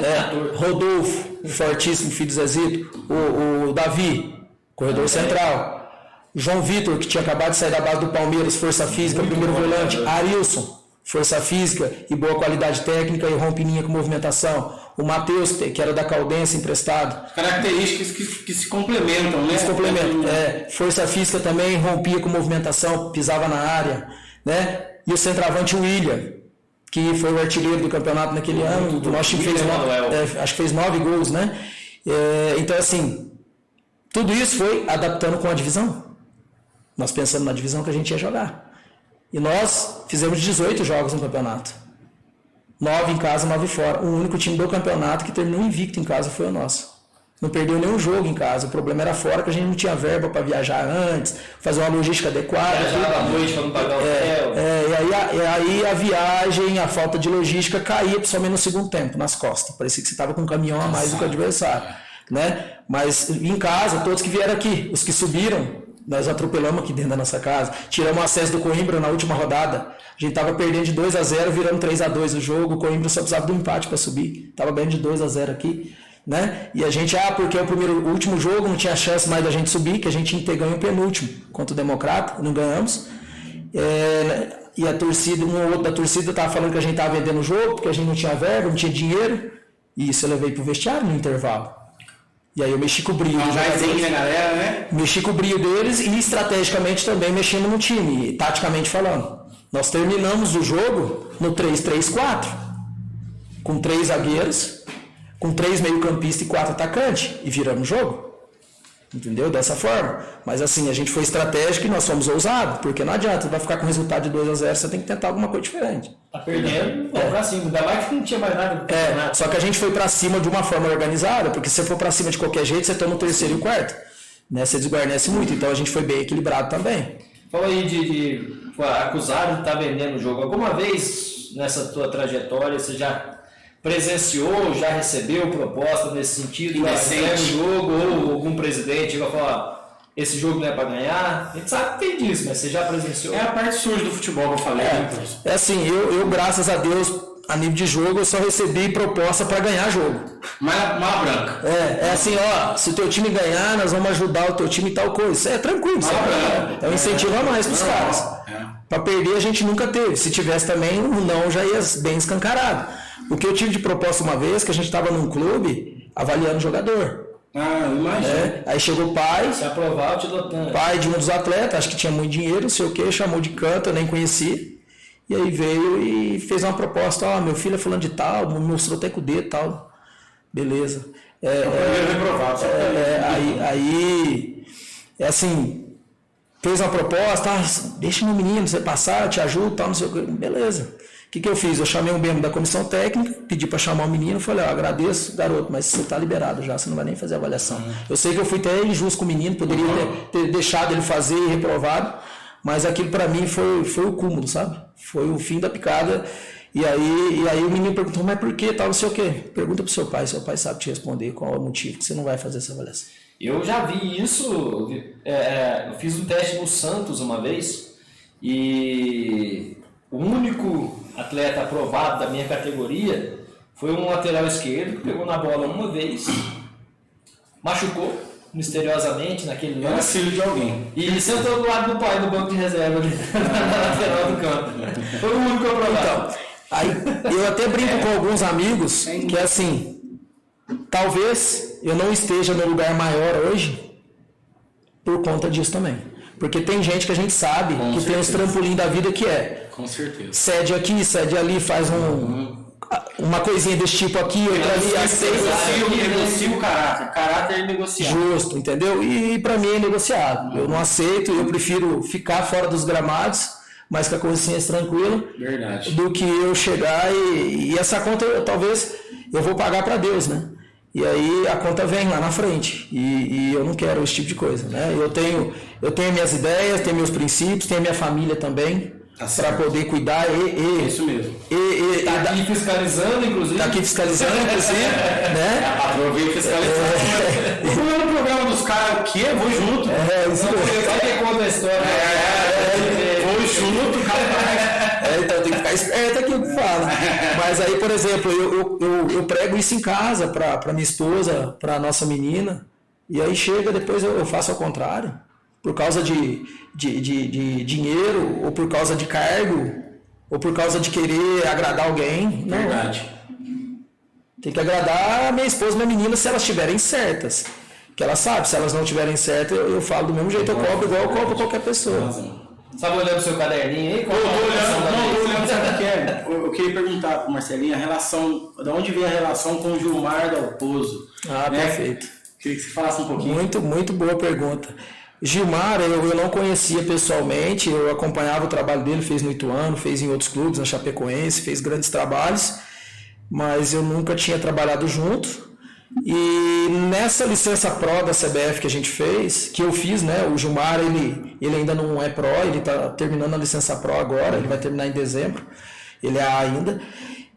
Rodolfo, fortíssimo, filho do Zezito. O Davi, corredor central. João Vitor, que tinha acabado de sair da base do Palmeiras, força física, primeiro volante. Arilson, força física e boa qualidade técnica e rompe linha com movimentação. O Matheus, que era da Caldense, emprestado. Características que se complementam, né? Se complementam. Força física também, rompia com movimentação, pisava na área. Né? E o centroavante William, que foi o artilheiro do campeonato naquele ano. O nosso time acho que fez 9 gols, né? Então, assim, tudo isso foi adaptando com a divisão. Nós pensamos na divisão que a gente ia jogar. E nós fizemos 18 jogos no campeonato. 9 em casa, 9 fora. O único time do campeonato que terminou invicto em casa foi o nosso. Não perdeu nenhum jogo em casa. O problema era fora, que a gente não tinha verba para viajar antes, fazer uma logística adequada. Viajar à noite para não pagar o hotel. E aí a viagem, a falta de logística caía, principalmente no segundo tempo, nas costas. Parecia que você estava com um caminhão a mais do que o adversário. Né? Mas em casa, todos que vieram aqui, os que subiram, nós atropelamos aqui dentro da nossa casa. Tiramos o acesso do Coimbra na última rodada. A gente estava perdendo de 2-0, virando 3-2 o jogo. O Coimbra só precisava do empate para subir. Estava ganhando de 2-0 aqui. Né? E a gente, porque o último jogo não tinha chance mais da gente subir, que a gente tinha que ter ganho o penúltimo contra o Democrata, não ganhamos. E a torcida, um ou outro da torcida estava falando que a gente estava vendendo o jogo, porque a gente não tinha verba, não tinha dinheiro. E isso eu levei para o vestiário no intervalo. E aí eu mexi com o brilho dos jogadores, galera, né? Mexi com o brilho deles e estrategicamente também mexendo no time, taticamente falando. Nós terminamos o jogo no 3-3-4, com 3 zagueiros, com 3 meio-campistas e 4 atacantes, e viramos o jogo. Entendeu? Dessa forma. Mas assim, a gente foi estratégico e nós fomos ousados, porque não adianta, vai ficar com resultado de 2-0, você tem que tentar alguma coisa diferente. Tá perdendo, vai pra cima. Ainda mais que não tinha mais nada. Só que a gente foi pra cima de uma forma organizada, porque se você for pra cima de qualquer jeito, você toma o terceiro e o quarto. Né? Você desguarnece muito, então a gente foi bem equilibrado também. falou aí acusado de estar vendendo o jogo. Alguma vez nessa tua trajetória você já presenciou, já recebeu proposta nesse sentido? Ganhar um jogo ou algum presidente vai falar, esse jogo não é para ganhar? A gente sabe que tem disso, mas você já presenciou? É a parte suja do futebol que eu falei. É assim, eu graças a Deus, a nível de jogo, eu só recebi proposta para ganhar jogo. Mala branca. É assim, ó, se o teu time ganhar, nós vamos ajudar o teu time e tal coisa. Isso é tranquilo, é um incentivo a mais pros caras. Para perder a gente nunca teve. Se tivesse também, o não já ia bem escancarado. O que eu tive de proposta uma vez, que a gente estava num clube avaliando o jogador. Eu imagino. Aí chegou o pai. Se aprovar, eu te dou tanto. Pai de um dos atletas, acho que tinha muito dinheiro, não sei o que, chamou de canto, eu nem conheci. E aí veio e fez uma proposta, meu filho é fulano de tal, mostrou até com o dedo e tal. Beleza. Reprovado. Aí, assim, fez uma proposta, deixa meu menino, você passar, eu te ajudo, tal, não sei o que. Beleza. O que eu fiz? Eu chamei um membro da comissão técnica, pedi para chamar o menino, falei, agradeço, garoto, mas você está liberado já, você não vai nem fazer avaliação. Eu sei que eu fui até injusto com o menino, poderia ter deixado ele fazer e reprovado, mas aquilo para mim foi o cúmulo, sabe? Foi o fim da picada. E aí o menino perguntou, mas por que tal, não sei o quê? Pergunta pro seu pai sabe te responder qual é o motivo que você não vai fazer essa avaliação. Eu já vi isso, eu fiz um teste no Santos uma vez, e o único atleta aprovado da minha categoria foi um lateral esquerdo que pegou na bola uma vez, machucou misteriosamente naquele lance. Era filho de alguém. E sentou do lado do pai do banco de reserva ali, na lateral do campo. Foi o único aprovado. Então, aí eu até brinco com alguns amigos que assim, talvez eu não esteja no lugar maior hoje por conta disso também. Porque tem gente que a gente sabe que tem os trampolim da vida que Com certeza. Cede aqui, cede ali, faz uma coisinha desse tipo aqui, outra ali, negocia o caráter. Caráter é negociável. Justo, entendeu? E para mim é negociável. Eu não aceito, eu prefiro ficar fora dos gramados, mas com a consciência tranquila. Verdade. Do que eu chegar e essa conta talvez eu vou pagar para Deus, né? E aí a conta vem lá na frente. E eu não quero esse tipo de coisa, né? Eu tenho minhas ideias, tenho meus princípios, tenho a minha família também. Para poder cuidar isso mesmo. Está aqui fiscalizando, inclusive. Está aqui fiscalizando, inclusive. Né? A patroa veio fiscalizando. Vou no programa dos caras, o quê? Vou junto. Isso mesmo. Vai que conta a história. Vou junto, capaz. Então tem que ficar esperto aqui o que fala. Mas aí, por exemplo, eu prego isso em casa para minha esposa, para nossa menina. E aí chega, depois eu faço ao contrário. Por causa de dinheiro, ou por causa de cargo, ou por causa de querer agradar alguém. Não. Verdade. Tem que agradar a minha esposa e minha menina se elas estiverem certas. Que ela sabe, se elas não estiverem certas, eu falo do mesmo jeito, eu cobro igual eu cobro qualquer pessoa. Estava olhando o seu caderninho aí? Estou olhando, sabe o que é? Eu queria perguntar para o Marcelinho de onde vem a relação com o Gilmar Dalpozo? Perfeito. Queria que você falasse um pouquinho. Muito, muito boa pergunta. Gilmar, eu não conhecia pessoalmente, eu acompanhava o trabalho dele, fez no Ituano, fez em outros clubes, na Chapecoense, fez grandes trabalhos, mas eu nunca tinha trabalhado junto. E nessa licença Pro da CBF que a gente fez, que eu fiz, né? O Gilmar, ele ainda não é Pro, ele está terminando a licença Pro agora, ele vai terminar em dezembro, ele é A ainda.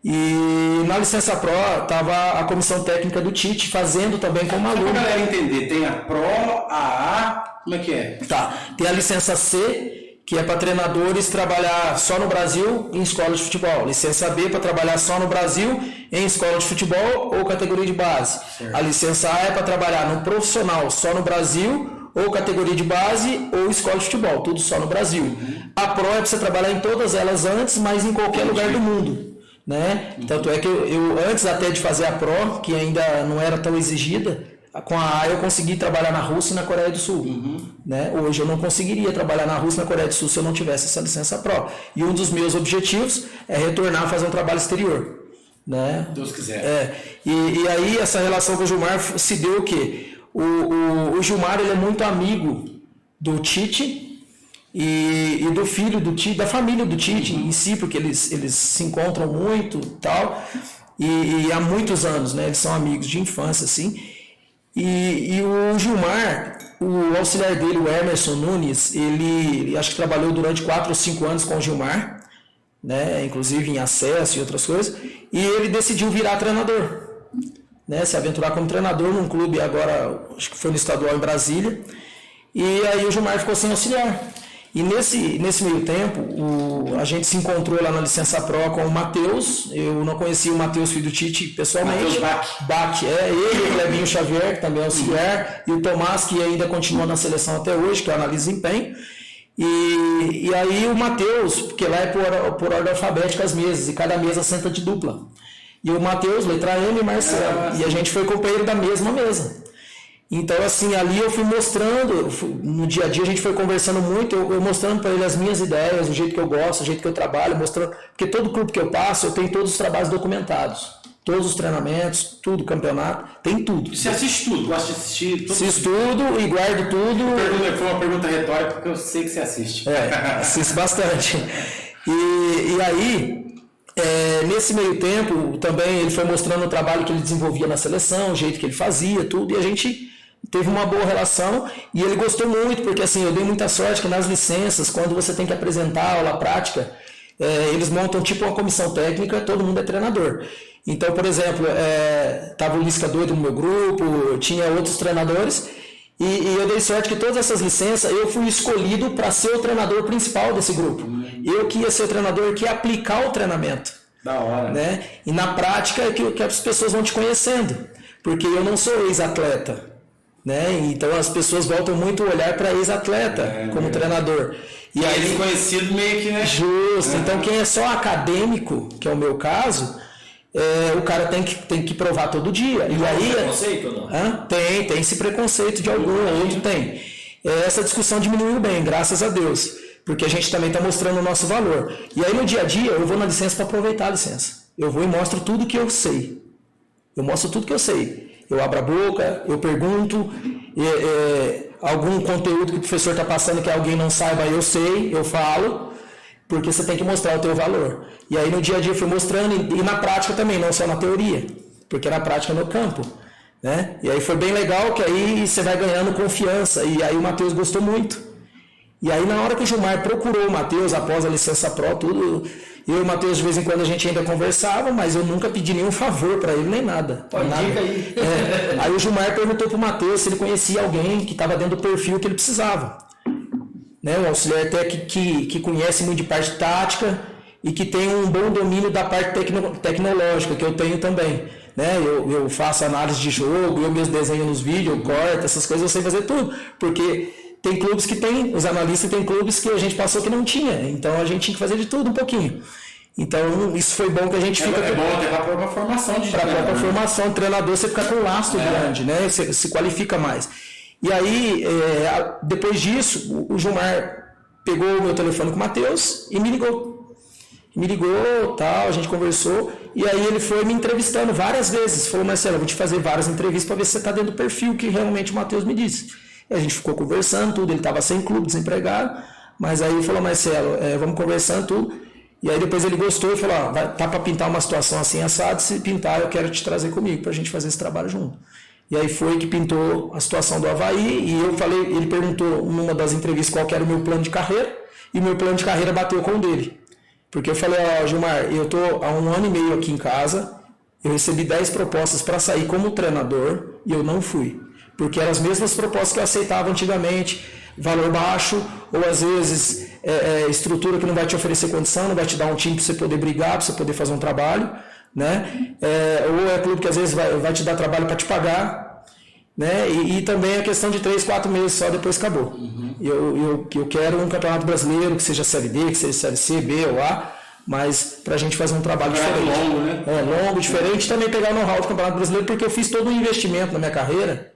E na licença Pro estava a comissão técnica do Tite fazendo também como aluno. Para a galera entender, tem a Pro, a A, como é que é? Tá, tem a licença C, que é para treinadores trabalhar só no Brasil em escola de futebol. Licença B para trabalhar só no Brasil em escola de futebol ou categoria de base. Certo. A licença A é para trabalhar no profissional só no Brasil ou categoria de base ou escola de futebol, tudo só no Brasil. A Pro é para você trabalhar em todas elas antes, mas em qualquer lugar do mundo. Né? Tanto é que eu antes até de fazer a Pro, que ainda não era tão exigida, com a A eu consegui trabalhar na Rússia e na Coreia do Sul. Né? Hoje eu não conseguiria trabalhar na Rússia e na Coreia do Sul se eu não tivesse essa licença Pro. E um dos meus objetivos é retornar a fazer um trabalho exterior. Né? Deus quiser. E aí essa relação com o Gilmar se deu o quê? O Gilmar ele é muito amigo do Tite e do filho do Tite, da família do Tite em si, porque eles se encontram muito tal, e há muitos anos, né? Eles são amigos de infância, assim. E o Gilmar, O auxiliar dele, o Emerson Nunes, ele acho que trabalhou durante 4 ou 5 anos com o Gilmar, né? Inclusive em acesso e outras coisas, e ele decidiu virar treinador, né? Se aventurar como treinador num clube agora, acho que foi no estadual em Brasília, e aí o Gilmar ficou sem auxiliar. E nesse meio tempo, a gente se encontrou lá na Licença Pro com o Matheus. Eu não conhecia o Matheus, filho do Tite, pessoalmente. Matheus Bach, ele, o Clebinho Xavier, que também é auxiliar, e o Tomás, que ainda continua na seleção até hoje, que é o analisa desempenho. E aí o Matheus, porque lá é por ordem alfabética as mesas, e cada mesa senta de dupla. E o Matheus, letra M, e Marcelo. E a gente foi companheiro da mesma mesa. Então, assim, ali eu fui mostrando, no dia a dia a gente foi conversando muito, eu mostrando para ele as minhas ideias, o jeito que eu gosto, o jeito que eu trabalho, mostrando, porque todo clube que eu passo, eu tenho todos os trabalhos documentados, todos os treinamentos, tudo, campeonato, tem tudo. Você assiste tudo, gosta de assistir tudo? Assisto tudo e guardo tudo. Foi uma pergunta retórica, porque eu sei que você assiste. Assisto bastante. E aí, nesse meio tempo, também ele foi mostrando o trabalho que ele desenvolvia na seleção, o jeito que ele fazia, tudo, e a gente teve uma boa relação e ele gostou muito, porque assim, eu dei muita sorte que nas licenças, quando você tem que apresentar a aula prática, eles montam tipo uma comissão técnica, todo mundo é treinador. Então, por exemplo, estava o Lisca doido no meu grupo, tinha outros treinadores, e eu dei sorte que todas essas licenças eu fui escolhido para ser o treinador principal desse grupo. Eu que ia ser o treinador que ia aplicar o treinamento. Da hora. Né? E na prática é que as pessoas vão te conhecendo, porque eu não sou ex-atleta. Né? Então as pessoas voltam muito a olhar para ex-atleta como treinador. E aí desconhecido meio que, né? Justo. Então quem é só acadêmico, que é o meu caso, o cara tem que provar todo dia. E aí, preconceito ou não? Tem esse preconceito de algum, outro tem. Essa discussão diminuiu bem, graças a Deus. Porque a gente também está mostrando o nosso valor. E aí no dia a dia eu vou na licença para aproveitar a licença. Eu vou e mostro tudo que eu sei. Eu mostro tudo que eu sei. Eu abro a boca, eu pergunto, algum conteúdo que o professor está passando que alguém não saiba, eu sei, eu falo, porque você tem que mostrar o teu valor. E aí no dia a dia eu fui mostrando, e na prática também, não só na teoria, porque na prática é no campo. Né? E aí foi bem legal, que aí você vai ganhando confiança, e aí o Matheus gostou muito. E aí na hora que o Gilmar procurou o Matheus, após a licença Pro, tudo... Eu e o Matheus, de vez em quando, a gente ainda conversava, mas eu nunca pedi nenhum favor para ele, nem nada. Dica aí. Aí o Gilmar perguntou para o Matheus se ele conhecia alguém que estava dentro do perfil que ele precisava. Né? Um auxiliar até que conhece muito de parte tática e que tem um bom domínio da parte tecnológica, que eu tenho também. Né? Eu faço análise de jogo, eu mesmo desenho nos vídeos, eu corto, essas coisas eu sei fazer tudo. Porque tem clubes que tem, os analistas tem clubes que a gente passou que não tinha, então a gente tinha que fazer de tudo um pouquinho. Então isso foi bom que a gente fica... É bom ter para a própria formação de treinador. Para a própria formação de treinador, você fica com um lastro grande, né? Você se qualifica mais. E aí, depois disso, o Gilmar pegou o meu telefone com o Matheus e me ligou. Tal, a gente conversou, e aí ele foi me entrevistando várias vezes. Falou, Marcelo, eu vou te fazer várias entrevistas para ver se você está dentro do perfil que realmente o Matheus me disse. A gente ficou conversando, tudo, ele estava sem clube, desempregado, mas aí ele falou, Marcelo, vamos conversando, tudo, e aí depois ele gostou e falou, tá para pintar uma situação assim assada, se pintar eu quero te trazer comigo para a gente fazer esse trabalho junto. E aí foi que pintou a situação do Avaí, e eu falei, ele perguntou numa das entrevistas qual que era o meu plano de carreira, e o meu plano de carreira bateu com o dele. Porque eu falei, Gilmar, eu estou há 1 ano e meio aqui em casa, eu recebi 10 propostas para sair como treinador, e eu não fui. Porque eram as mesmas propostas que eu aceitava antigamente, valor baixo, ou às vezes estrutura que não vai te oferecer condição, não vai te dar um time para você poder brigar, para você poder fazer um trabalho, né? Ou é clube que às vezes vai te dar trabalho para te pagar, né? E também a questão de 3, 4 meses só, depois acabou. Eu quero um campeonato brasileiro, que seja Série D, que seja Série C, B ou A, mas para a gente fazer um trabalho diferente. Longo, né? Longo, diferente, também pegar o know-how do campeonato brasileiro, porque eu fiz todo um investimento na minha carreira,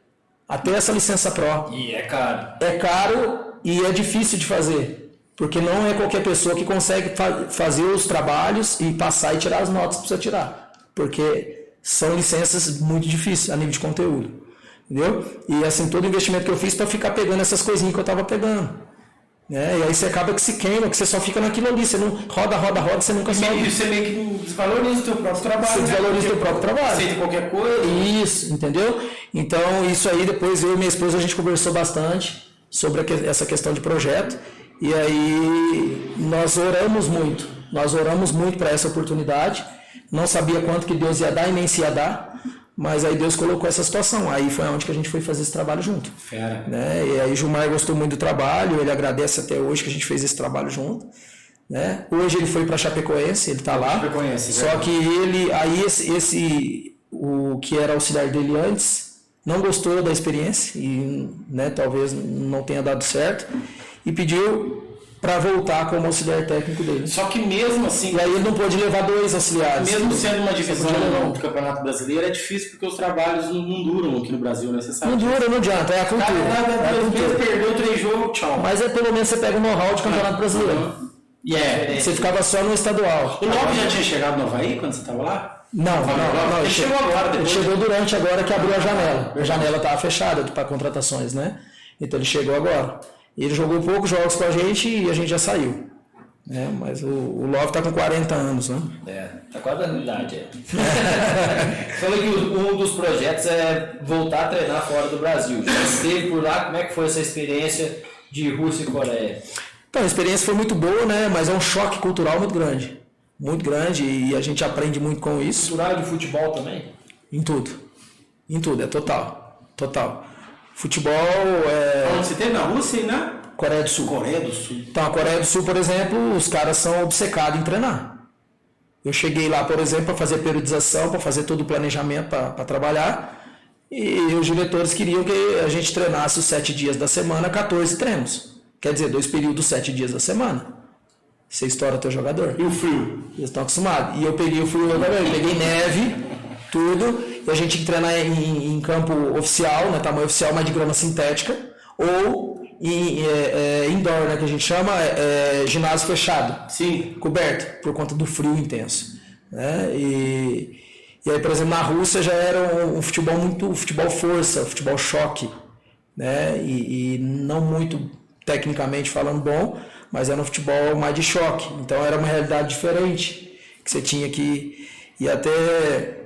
até essa licença Pro. E é caro. É caro e é difícil de fazer. Porque não é qualquer pessoa que consegue fazer os trabalhos e passar e tirar as notas que precisa tirar. Porque são licenças muito difíceis a nível de conteúdo. Entendeu? E assim, todo o investimento que eu fiz para ficar pegando essas coisinhas que eu estava pegando. Né? E aí você acaba que se queima, que você só fica naquilo ali, você não roda, você nunca sobe. E você meio que desvaloriza o teu próprio trabalho. Você desvaloriza o teu próprio trabalho. Aceita qualquer coisa. Isso, entendeu? Então, isso aí, depois eu e minha esposa, a gente conversou bastante sobre essa questão de projeto. E aí, nós oramos muito para essa oportunidade. Não sabia quanto que Deus ia dar e nem se ia dar. Mas aí Deus colocou essa situação. Aí foi onde que a gente foi fazer esse trabalho junto. Fera. Né? E aí Gilmar gostou muito do trabalho, ele agradece até hoje que a gente fez esse trabalho junto. Né? Hoje ele foi para Chapecoense, ele está lá. Chapecoense, só que ele, aí o que era auxiliar dele antes, não gostou da experiência e, né, talvez não tenha dado certo e pediu para voltar como auxiliar técnico dele. Só que mesmo assim... E aí ele não pôde levar 2 auxiliares. Mesmo sendo uma divisão do Campeonato Brasileiro, é difícil porque os trabalhos não duram aqui no Brasil, né? Você sabe. Não dura, não adianta, é a cultura. Perdeu 3 jogos, tchau. Mas é pelo menos você pega o know-how de Campeonato Brasileiro. Você ficava só no estadual. O Lopes já tinha chegado no Havaí quando você estava lá? Não. Ele chegou agora. Ele chegou durante agora que abriu a janela. A janela estava fechada para contratações, né? Então ele chegou agora. Ele jogou poucos jogos com a gente e a gente já saiu. Né? Mas o Love está com 40 anos, né? Tá quase a idade. Falei que um dos projetos é voltar a treinar fora do Brasil. Já esteve por lá, como é que foi essa experiência de Rússia e Coreia? Então, a experiência foi muito boa, né? Mas é um choque cultural muito grande. Muito grande e a gente aprende muito com isso. Cultural de futebol também? Em tudo, é total. Futebol é... Onde você teve? Na Rússia e na Coreia do Sul. Então, a Coreia do Sul, por exemplo, os caras são obcecados em treinar. Eu cheguei lá, por exemplo, para fazer periodização, para fazer todo o planejamento para trabalhar, e os diretores queriam que a gente treinasse os 7 dias da semana, 14 treinos. Quer dizer, 2 períodos, 7 dias da semana. Você estoura teu jogador. E o frio? Eles estão acostumados. E eu peguei o frio, eu peguei neve, tudo, e a gente tinha que treinar em campo oficial, né, tamanho oficial, mas de grama sintética, ou indoor, né, que a gente chama ginásio fechado. Sim. Coberto, por conta do frio intenso. Né? E aí, por exemplo, na Rússia já era um futebol muito futebol força, futebol choque. Né? E não muito tecnicamente falando bom, mas era um futebol mais de choque. Então era uma realidade diferente, que você tinha que... E até...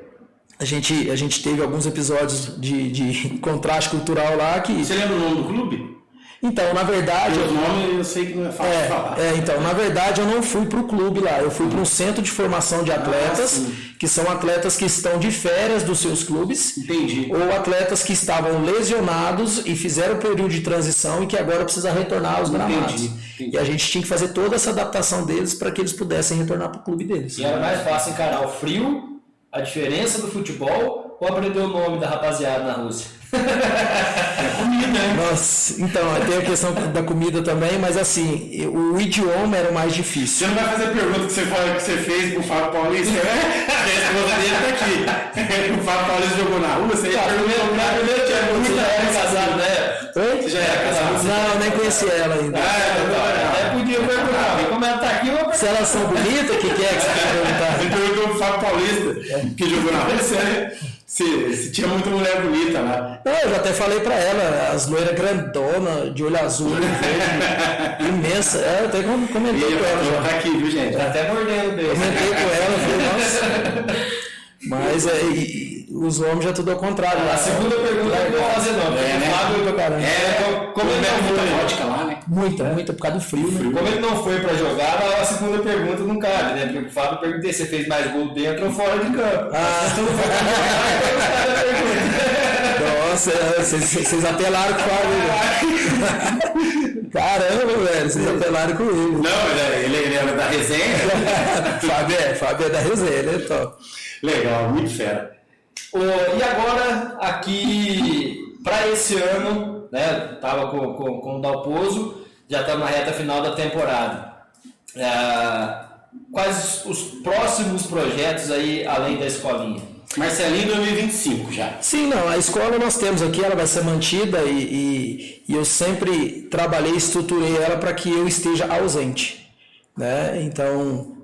A gente teve alguns episódios de contraste cultural lá que... Você lembra o nome do clube? Então, na verdade... O nome eu sei que não é fácil de falar. Então, na verdade, eu não fui para o clube lá. Eu fui para um centro de formação de atletas, que são atletas que estão de férias dos seus clubes. Entendi. Ou atletas que estavam lesionados e fizeram o período de transição e que agora precisa retornar aos gramados. Entendi. E a gente tinha que fazer toda essa adaptação deles para que eles pudessem retornar para o clube deles. E era mais fácil encarar o frio, a diferença do futebol, ou aprender o nome da rapaziada na Rússia? É comida, né? Nossa, então, tem a questão da comida também, mas assim, o idioma era o mais difícil. Você não vai fazer a pergunta que você fez pro Fábio Paulista, né? A esposa dele tá aqui. O Fábio Paulista jogou na rua, você primeiro tinha Você já era casado, né? Oi? Você já era casado? Não, nem conhecia ela ainda. Até podia perguntar, como ela tá aqui, eu vou Se elas são bonitas, o que é que você quer perguntar? Ele perguntou pro Fábio Paulista, que jogou na Rússia, né? Se tinha muita mulher bonita lá. Não, eu já até falei pra ela, as loiras grandonas, de olho azul, verde, imensa. Eu até comentei com ela já. Tá aqui, viu, gente? tá até mordendo dele. Comentei com ela, falei, nossa. Mas os homens já tudo ao contrário. A segunda pergunta eu vou fazer não. Fábio pra caramba. como ele não foi, vodka lá, né? Muita, por causa do frio, né? como ele não foi pra jogar, a segunda pergunta não cabe, né? Porque o Fábio perguntei se você fez mais gol dentro ou fora de campo. Nossa, vocês apelaram com o Fábio. Caramba, velho, vocês apelaram com ele. Não, ele era da resenha. Fábio é da resenha, né? Então. Legal, muito fera. E agora, aqui, para esse ano, né? Tava com o Dalpozo, já estamos na reta final da temporada. Quais os próximos projetos aí, além da escolinha? Marcelinho 2025 já. Sim, não, a escola nós temos aqui, ela vai ser mantida e eu sempre trabalhei, estruturei ela para que eu esteja ausente. Né? Então,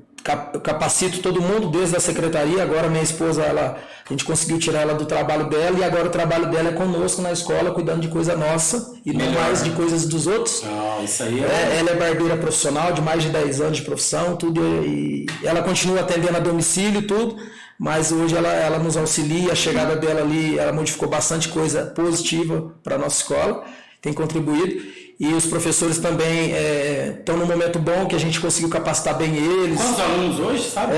capacito todo mundo, desde a secretaria. Agora minha esposa, a gente conseguiu tirar ela do trabalho dela, e agora o trabalho dela é conosco na escola, cuidando de coisa nossa e não mais de coisas dos outros. Isso aí ela é barbeira profissional, de mais de 10 anos de profissão, tudo, e ela continua atendendo a domicílio e tudo, mas hoje ela nos auxilia. A chegada dela ali, ela modificou bastante coisa positiva para a nossa escola, tem contribuído. E os professores também estão num momento bom, que a gente conseguiu capacitar bem eles. Quantos alunos hoje, sabe?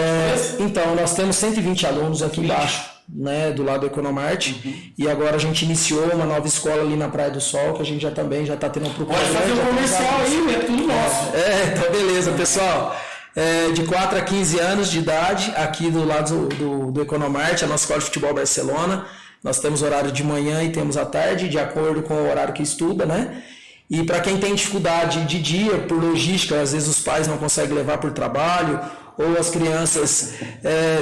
Então, nós temos 120 alunos aqui embaixo, né, do lado do Economart. E agora a gente iniciou uma nova escola ali na Praia do Sol, que a gente já está tendo um procura. Pode fazer um comercial aí, é tudo nosso. Então beleza, pessoal. De 4 a 15 anos de idade, aqui do lado do Economart, a nossa escola de futebol Barcelona. Nós temos horário de manhã e temos à tarde, de acordo com o horário que estuda, né? E para quem tem dificuldade de dia, por logística, às vezes os pais não conseguem levar por trabalho, ou as crianças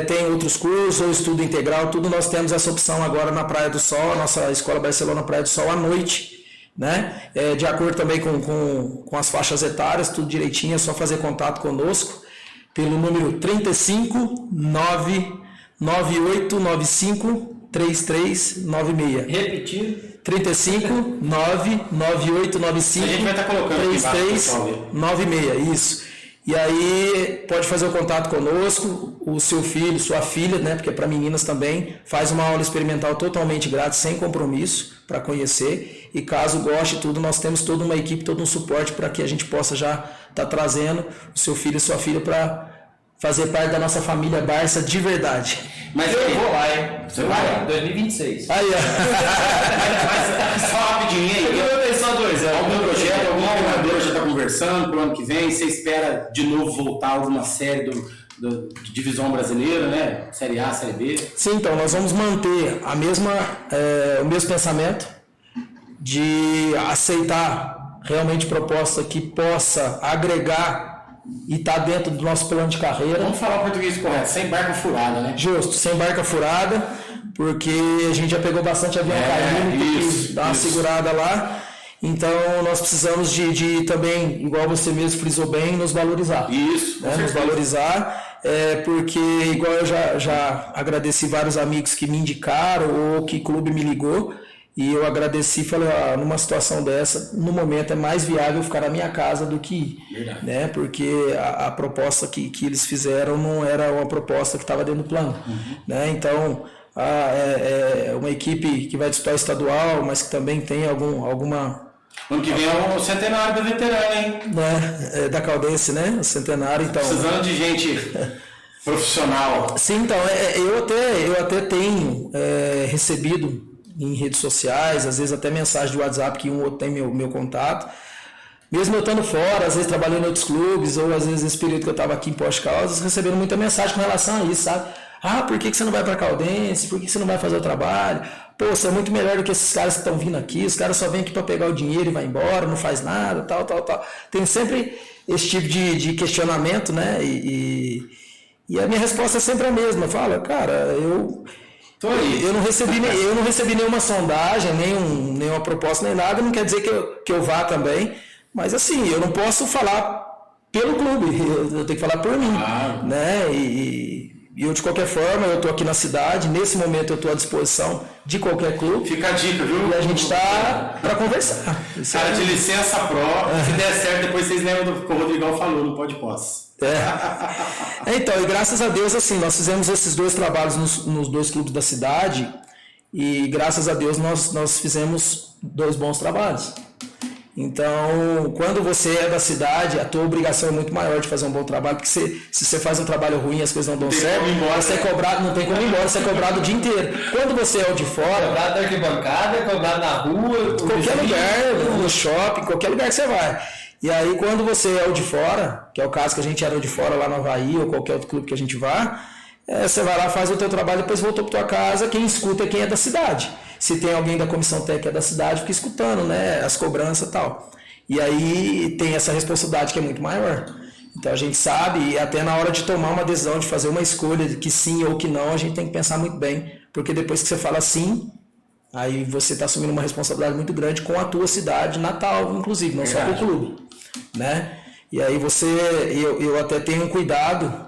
têm outros cursos, ou estudo integral, tudo, nós temos essa opção agora na Praia do Sol, a nossa Escola Barcelona Praia do Sol à noite, né? De acordo também com as faixas etárias, tudo direitinho, é só fazer contato conosco pelo número 35 99895 3396. Repetindo. 35 99895 a gente vai estar colocando 3396, isso. E aí pode fazer o contato conosco, o seu filho, sua filha, né, porque é para meninas também, faz uma aula experimental totalmente grátis, sem compromisso, para conhecer. E caso goste tudo, nós temos toda uma equipe, todo um suporte para que a gente possa já estar trazendo o seu filho e sua filha para fazer parte da nossa família Barça de verdade. Mas eu vou lá, hein? Você vai? 2026. Aí, Mas só rapidinho aí. Eu tenho só 2 anos. Algum projeto, algum treinador já está conversando pro ano que vem? Você espera de novo voltar a alguma série de divisão brasileira, né? Série A, Série B? Sim, então nós vamos manter o mesmo pensamento de aceitar realmente proposta que possa agregar e está dentro do nosso plano de carreira. Vamos falar o português correto, sem barca furada, né? Justo, sem barca furada, porque a gente já pegou bastante avião caindo, tem que dar uma segurada lá. Então nós precisamos de também, igual você mesmo frisou bem, nos valorizar. Isso, né? Nos valorizar, porque igual eu já agradeci vários amigos que me indicaram ou que clube me ligou. E eu agradeci e falei, numa situação dessa, no momento é mais viável ficar na minha casa do que ir. Né? Porque a proposta que eles fizeram não era uma proposta que estava dentro do plano. Né? Então, é uma equipe que vai disputar estadual, mas que também tem alguma... Ano que vem é o centenário da veterana, hein? Né? Da Caldense, né? O centenário, então... Precisando de gente profissional. Sim, então, eu até tenho recebido em redes sociais, às vezes até mensagem de WhatsApp que um ou outro tem meu contato. Mesmo eu estando fora, às vezes trabalhando em outros clubes, ou às vezes nesse período que eu estava aqui em Poste Caldas, recebendo muita mensagem com relação a isso, sabe? Por que você não vai para Caldense? Por que você não vai fazer o trabalho? Pô, você é muito melhor do que esses caras que estão vindo aqui, os caras só vêm aqui para pegar o dinheiro e vai embora, não faz nada, tal. Tem sempre esse tipo de questionamento, né? E a minha resposta é sempre a mesma. Fala, cara, eu não recebi nenhuma sondagem, nenhuma proposta, nem nada, não quer dizer que eu vá também, mas assim, eu não posso falar pelo clube, eu tenho que falar por mim, né? E eu, de qualquer forma, eu estou aqui na cidade, nesse momento eu estou à disposição de qualquer clube. Fica a dica, viu? E a gente está para conversar. Cara, de licença pro, se der certo, depois vocês lembram do que o Rodrigão falou no Pode Posse. Então, e graças a Deus, assim, nós fizemos esses 2 trabalhos nos 2 clubes da cidade e graças a Deus nós fizemos 2 bons trabalhos. Então, quando você é da cidade, a tua obrigação é muito maior de fazer um bom trabalho, porque se você faz um trabalho ruim e as coisas não dão certo, você é cobrado, não tem como ir embora, você é cobrado o dia inteiro. Quando você é o de fora... Cobrado na arquibancada, cobrado na rua... Qualquer lugar, no shopping, qualquer lugar que você vai. E aí, quando você é o de fora, que é o caso que a gente era o de fora lá no Havaí, ou qualquer outro clube que a gente vá, você vai lá, faz o teu trabalho, depois voltou para tua casa, quem escuta é quem é da cidade. Se tem alguém da comissão técnica da cidade, fica escutando, né, as cobranças e tal. E aí tem essa responsabilidade que é muito maior. Então a gente sabe, e até na hora de tomar uma decisão, de fazer uma escolha de que sim ou que não, a gente tem que pensar muito bem, porque depois que você fala sim, aí você está assumindo uma responsabilidade muito grande com a tua cidade natal, inclusive, não só com o clube, né? E aí eu até tenho um cuidado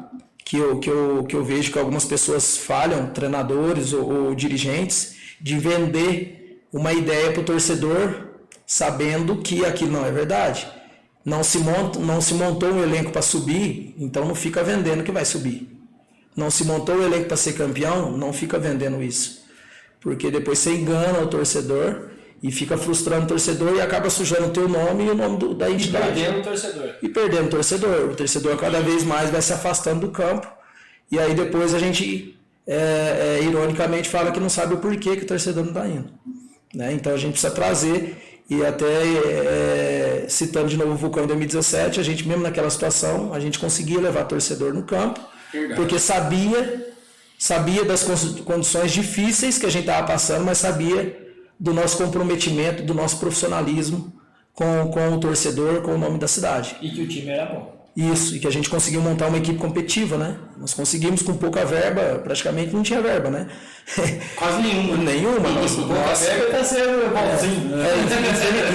que eu vejo que algumas pessoas falham, treinadores ou dirigentes, de vender uma ideia para o torcedor, sabendo que aquilo não é verdade. Não se montou um elenco para subir, então não fica vendendo que vai subir. Não se montou um elenco para ser campeão, não fica vendendo isso. Porque depois você engana o torcedor e fica frustrando o torcedor e acaba sujando o teu nome e o nome da entidade. E perdendo o torcedor. E perdendo o torcedor. O torcedor cada vez mais vai se afastando do campo. E aí depois a gente, ironicamente, fala que não sabe o porquê que o torcedor não está indo. Né? Então a gente precisa trazer, e até citando de novo o Vulcão em 2017, a gente mesmo naquela situação, a gente conseguia levar torcedor no campo, porque sabia das condições difíceis que a gente estava passando, mas sabia do nosso comprometimento, do nosso profissionalismo com o torcedor, com o nome da cidade. E que o time era bom. Isso, e que a gente conseguiu montar uma equipe competitiva, né? Nós conseguimos com pouca verba, praticamente não tinha verba, né? Quase nenhuma. Nenhuma. Pouca verba está sendo bonzinho.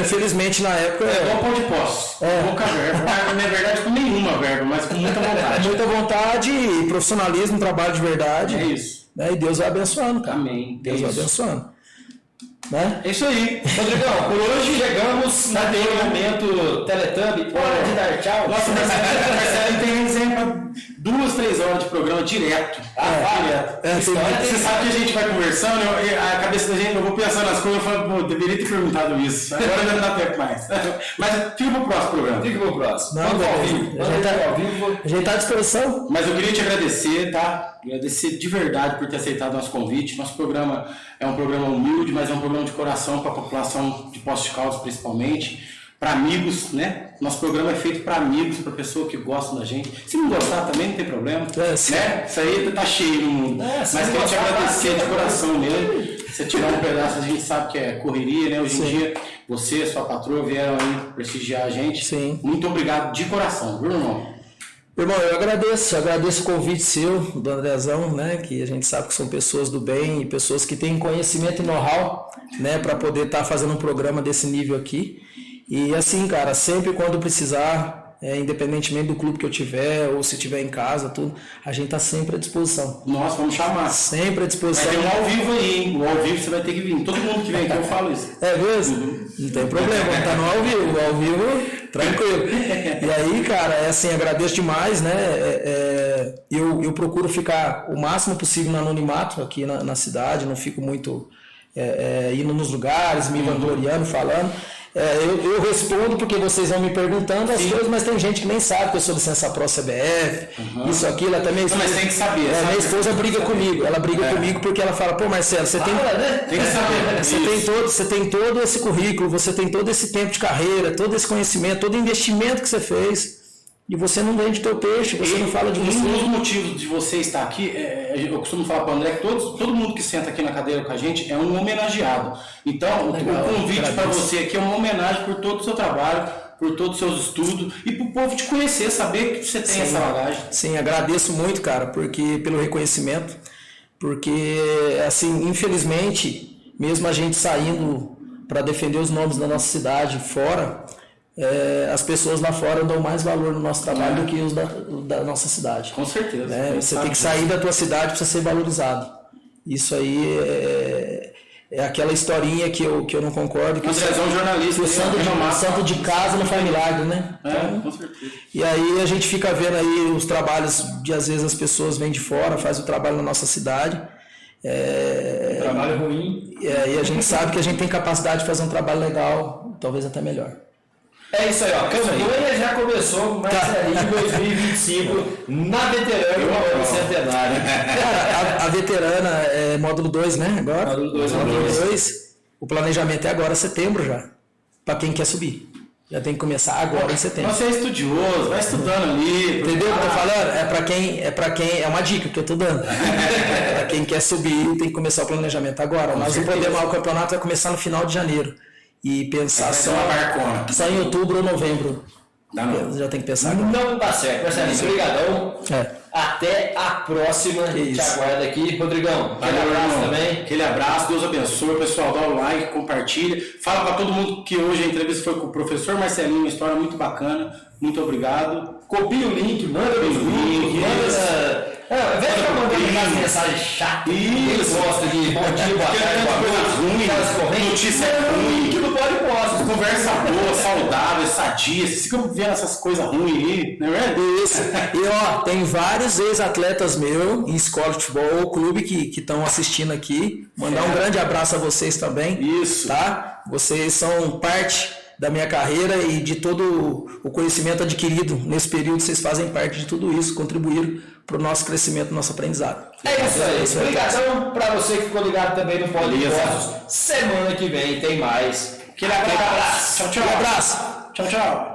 Infelizmente, na época... É igual pão de poço. Pouca verba. Na verdade, com nenhuma verba, mas com muita vontade. Muita vontade e profissionalismo, trabalho de verdade. É isso. Né? E Deus vai abençoando, cara. Amém. Deus vai abençoando. Né? É isso aí. Rodrigão, por hoje chegamos naquele momento Teletubby. Hora de dar tchau. Nossa, Marcelo tem exemplo 2-3 horas de programa direto. Direto. Você sabe que a gente vai conversando, a cabeça da gente, eu vou pensando nas coisas, eu falo, pô, deveria ter perguntado isso. Agora não dá tempo mais. Mas fica pro próximo programa. Fica pro próximo. Não, Vamos ao vivo. A gente tá à disposição. Mas eu queria te agradecer, tá? Agradecer de verdade por ter aceitado nosso convite. Nosso programa é um programa humilde, mas é um programa de coração para a população de Poços de Caldas, principalmente. Para amigos, né? Nosso programa é feito para amigos, para pessoas que gostam da gente. Se não gostar também não tem problema, né? Isso aí tá cheio no mundo. Mas queria te agradecer de coração mesmo. Você tirar um pedaço, a gente sabe que é correria, né? Hoje em dia, você e sua patroa vieram aí prestigiar a gente. Sim. Muito obrigado de coração, viu, irmão? Irmão, eu agradeço o convite seu, do Andrezão, né? Que a gente sabe que são pessoas do bem e pessoas que têm conhecimento e know-how, né? Para poder estar fazendo um programa desse nível aqui. E assim, cara, sempre quando precisar, independentemente do clube que eu tiver, ou se tiver em casa, tudo, a gente tá sempre à disposição. Nossa, vamos chamar. Sempre à disposição. Vai ter um ao vivo aí, hein? O ao vivo você vai ter que vir. Todo mundo que vem aqui eu falo isso. É mesmo? Não tem problema, vamos estar no ao vivo. O ao vivo, tranquilo. E aí, cara, assim, agradeço demais, né? Eu procuro ficar o máximo possível no anonimato aqui na cidade, não fico muito indo nos lugares, me vangloriando, falando. Eu respondo porque vocês vão me perguntando as coisas, mas tem gente que nem sabe que eu sou licença Pro CBF, isso, aquilo, até minha esposa. Mas tem que saber. Minha esposa briga comigo, ela briga comigo porque ela fala, pô, Marcelo, você tem que saber. Você tem todo esse currículo, você tem todo esse tempo de carreira, todo esse conhecimento, todo investimento que você fez. E você não vende teu peixe, você não fala de você. Um dos motivos de você estar aqui, eu costumo falar para o André que todo mundo que senta aqui na cadeira com a gente é um homenageado. Então, legal, o convite para você aqui é uma homenagem por todo o seu trabalho, por todos os seus estudos e para o povo te conhecer, saber que você tem essa bagagem. Sim, agradeço muito, cara, porque pelo reconhecimento, porque, assim, infelizmente, mesmo a gente saindo para defender os nomes da nossa cidade fora, as pessoas lá fora dão mais valor no nosso trabalho do que os da nossa cidade. Com certeza. Você tem que sair da tua cidade para ser valorizado. Isso aí é aquela historinha que eu não concordo. Que Andrezão, jornalista. Que o santo de casa não faz milagre, né? Então, com certeza. E aí a gente fica vendo aí os trabalhos de, às vezes, as pessoas vêm de fora, fazem o trabalho na nossa cidade. Trabalho ruim. E a gente sabe que a gente tem capacidade de fazer um trabalho legal, talvez até melhor. É isso aí, ó. Campanha já começou, Marcelinho, em 2025, na veterana do centenário. Cara, a veterana é módulo 2, né? Agora. Módulo 2. O planejamento é agora, setembro já. Para quem quer subir. Já tem que começar agora em setembro. Você é estudioso, vai estudando ali. Entendeu o que eu tô falando? É para quem. É uma dica que eu tô dando. Para quem quer subir, tem que começar o planejamento agora. Nós não podemos, o campeonato vai começar no final de janeiro. E pensar só em outubro ou novembro. Não. Já tem que pensar agora. Não dá certo, Marcelinho. Obrigadão. Até a próxima. A gente aguarda aqui. Rodrigão, aquele abraço também. Aquele abraço, Deus abençoe. Pessoal, dá o like, compartilha. Fala para todo mundo que hoje a entrevista foi com o professor Marcelinho, uma história muito bacana. Muito obrigado. Copia o link, manda o link. Vê que eu mandei aquelas mensagens chatas. Eles gostam de bom dia, boa tarde, boa noite. Notícia ruim. Que não pode posso. Conversa boa, saudável, sadia. Vocês ficam vendo essas coisas ruins aí, não é? Isso. E tem vários ex-atletas meus em escola de futebol, clube que estão assistindo aqui. Mandar um grande abraço a vocês também. Isso. Tá? Vocês são parte da minha carreira e de todo o conhecimento adquirido nesse período. Vocês fazem parte de tudo isso, contribuíram para o nosso crescimento, nosso aprendizado. É isso aí. Obrigadão para você que ficou ligado também no Podcast. Semana que vem tem mais. Aquele abraço. Tchau, tchau. Um abraço. Tchau, tchau.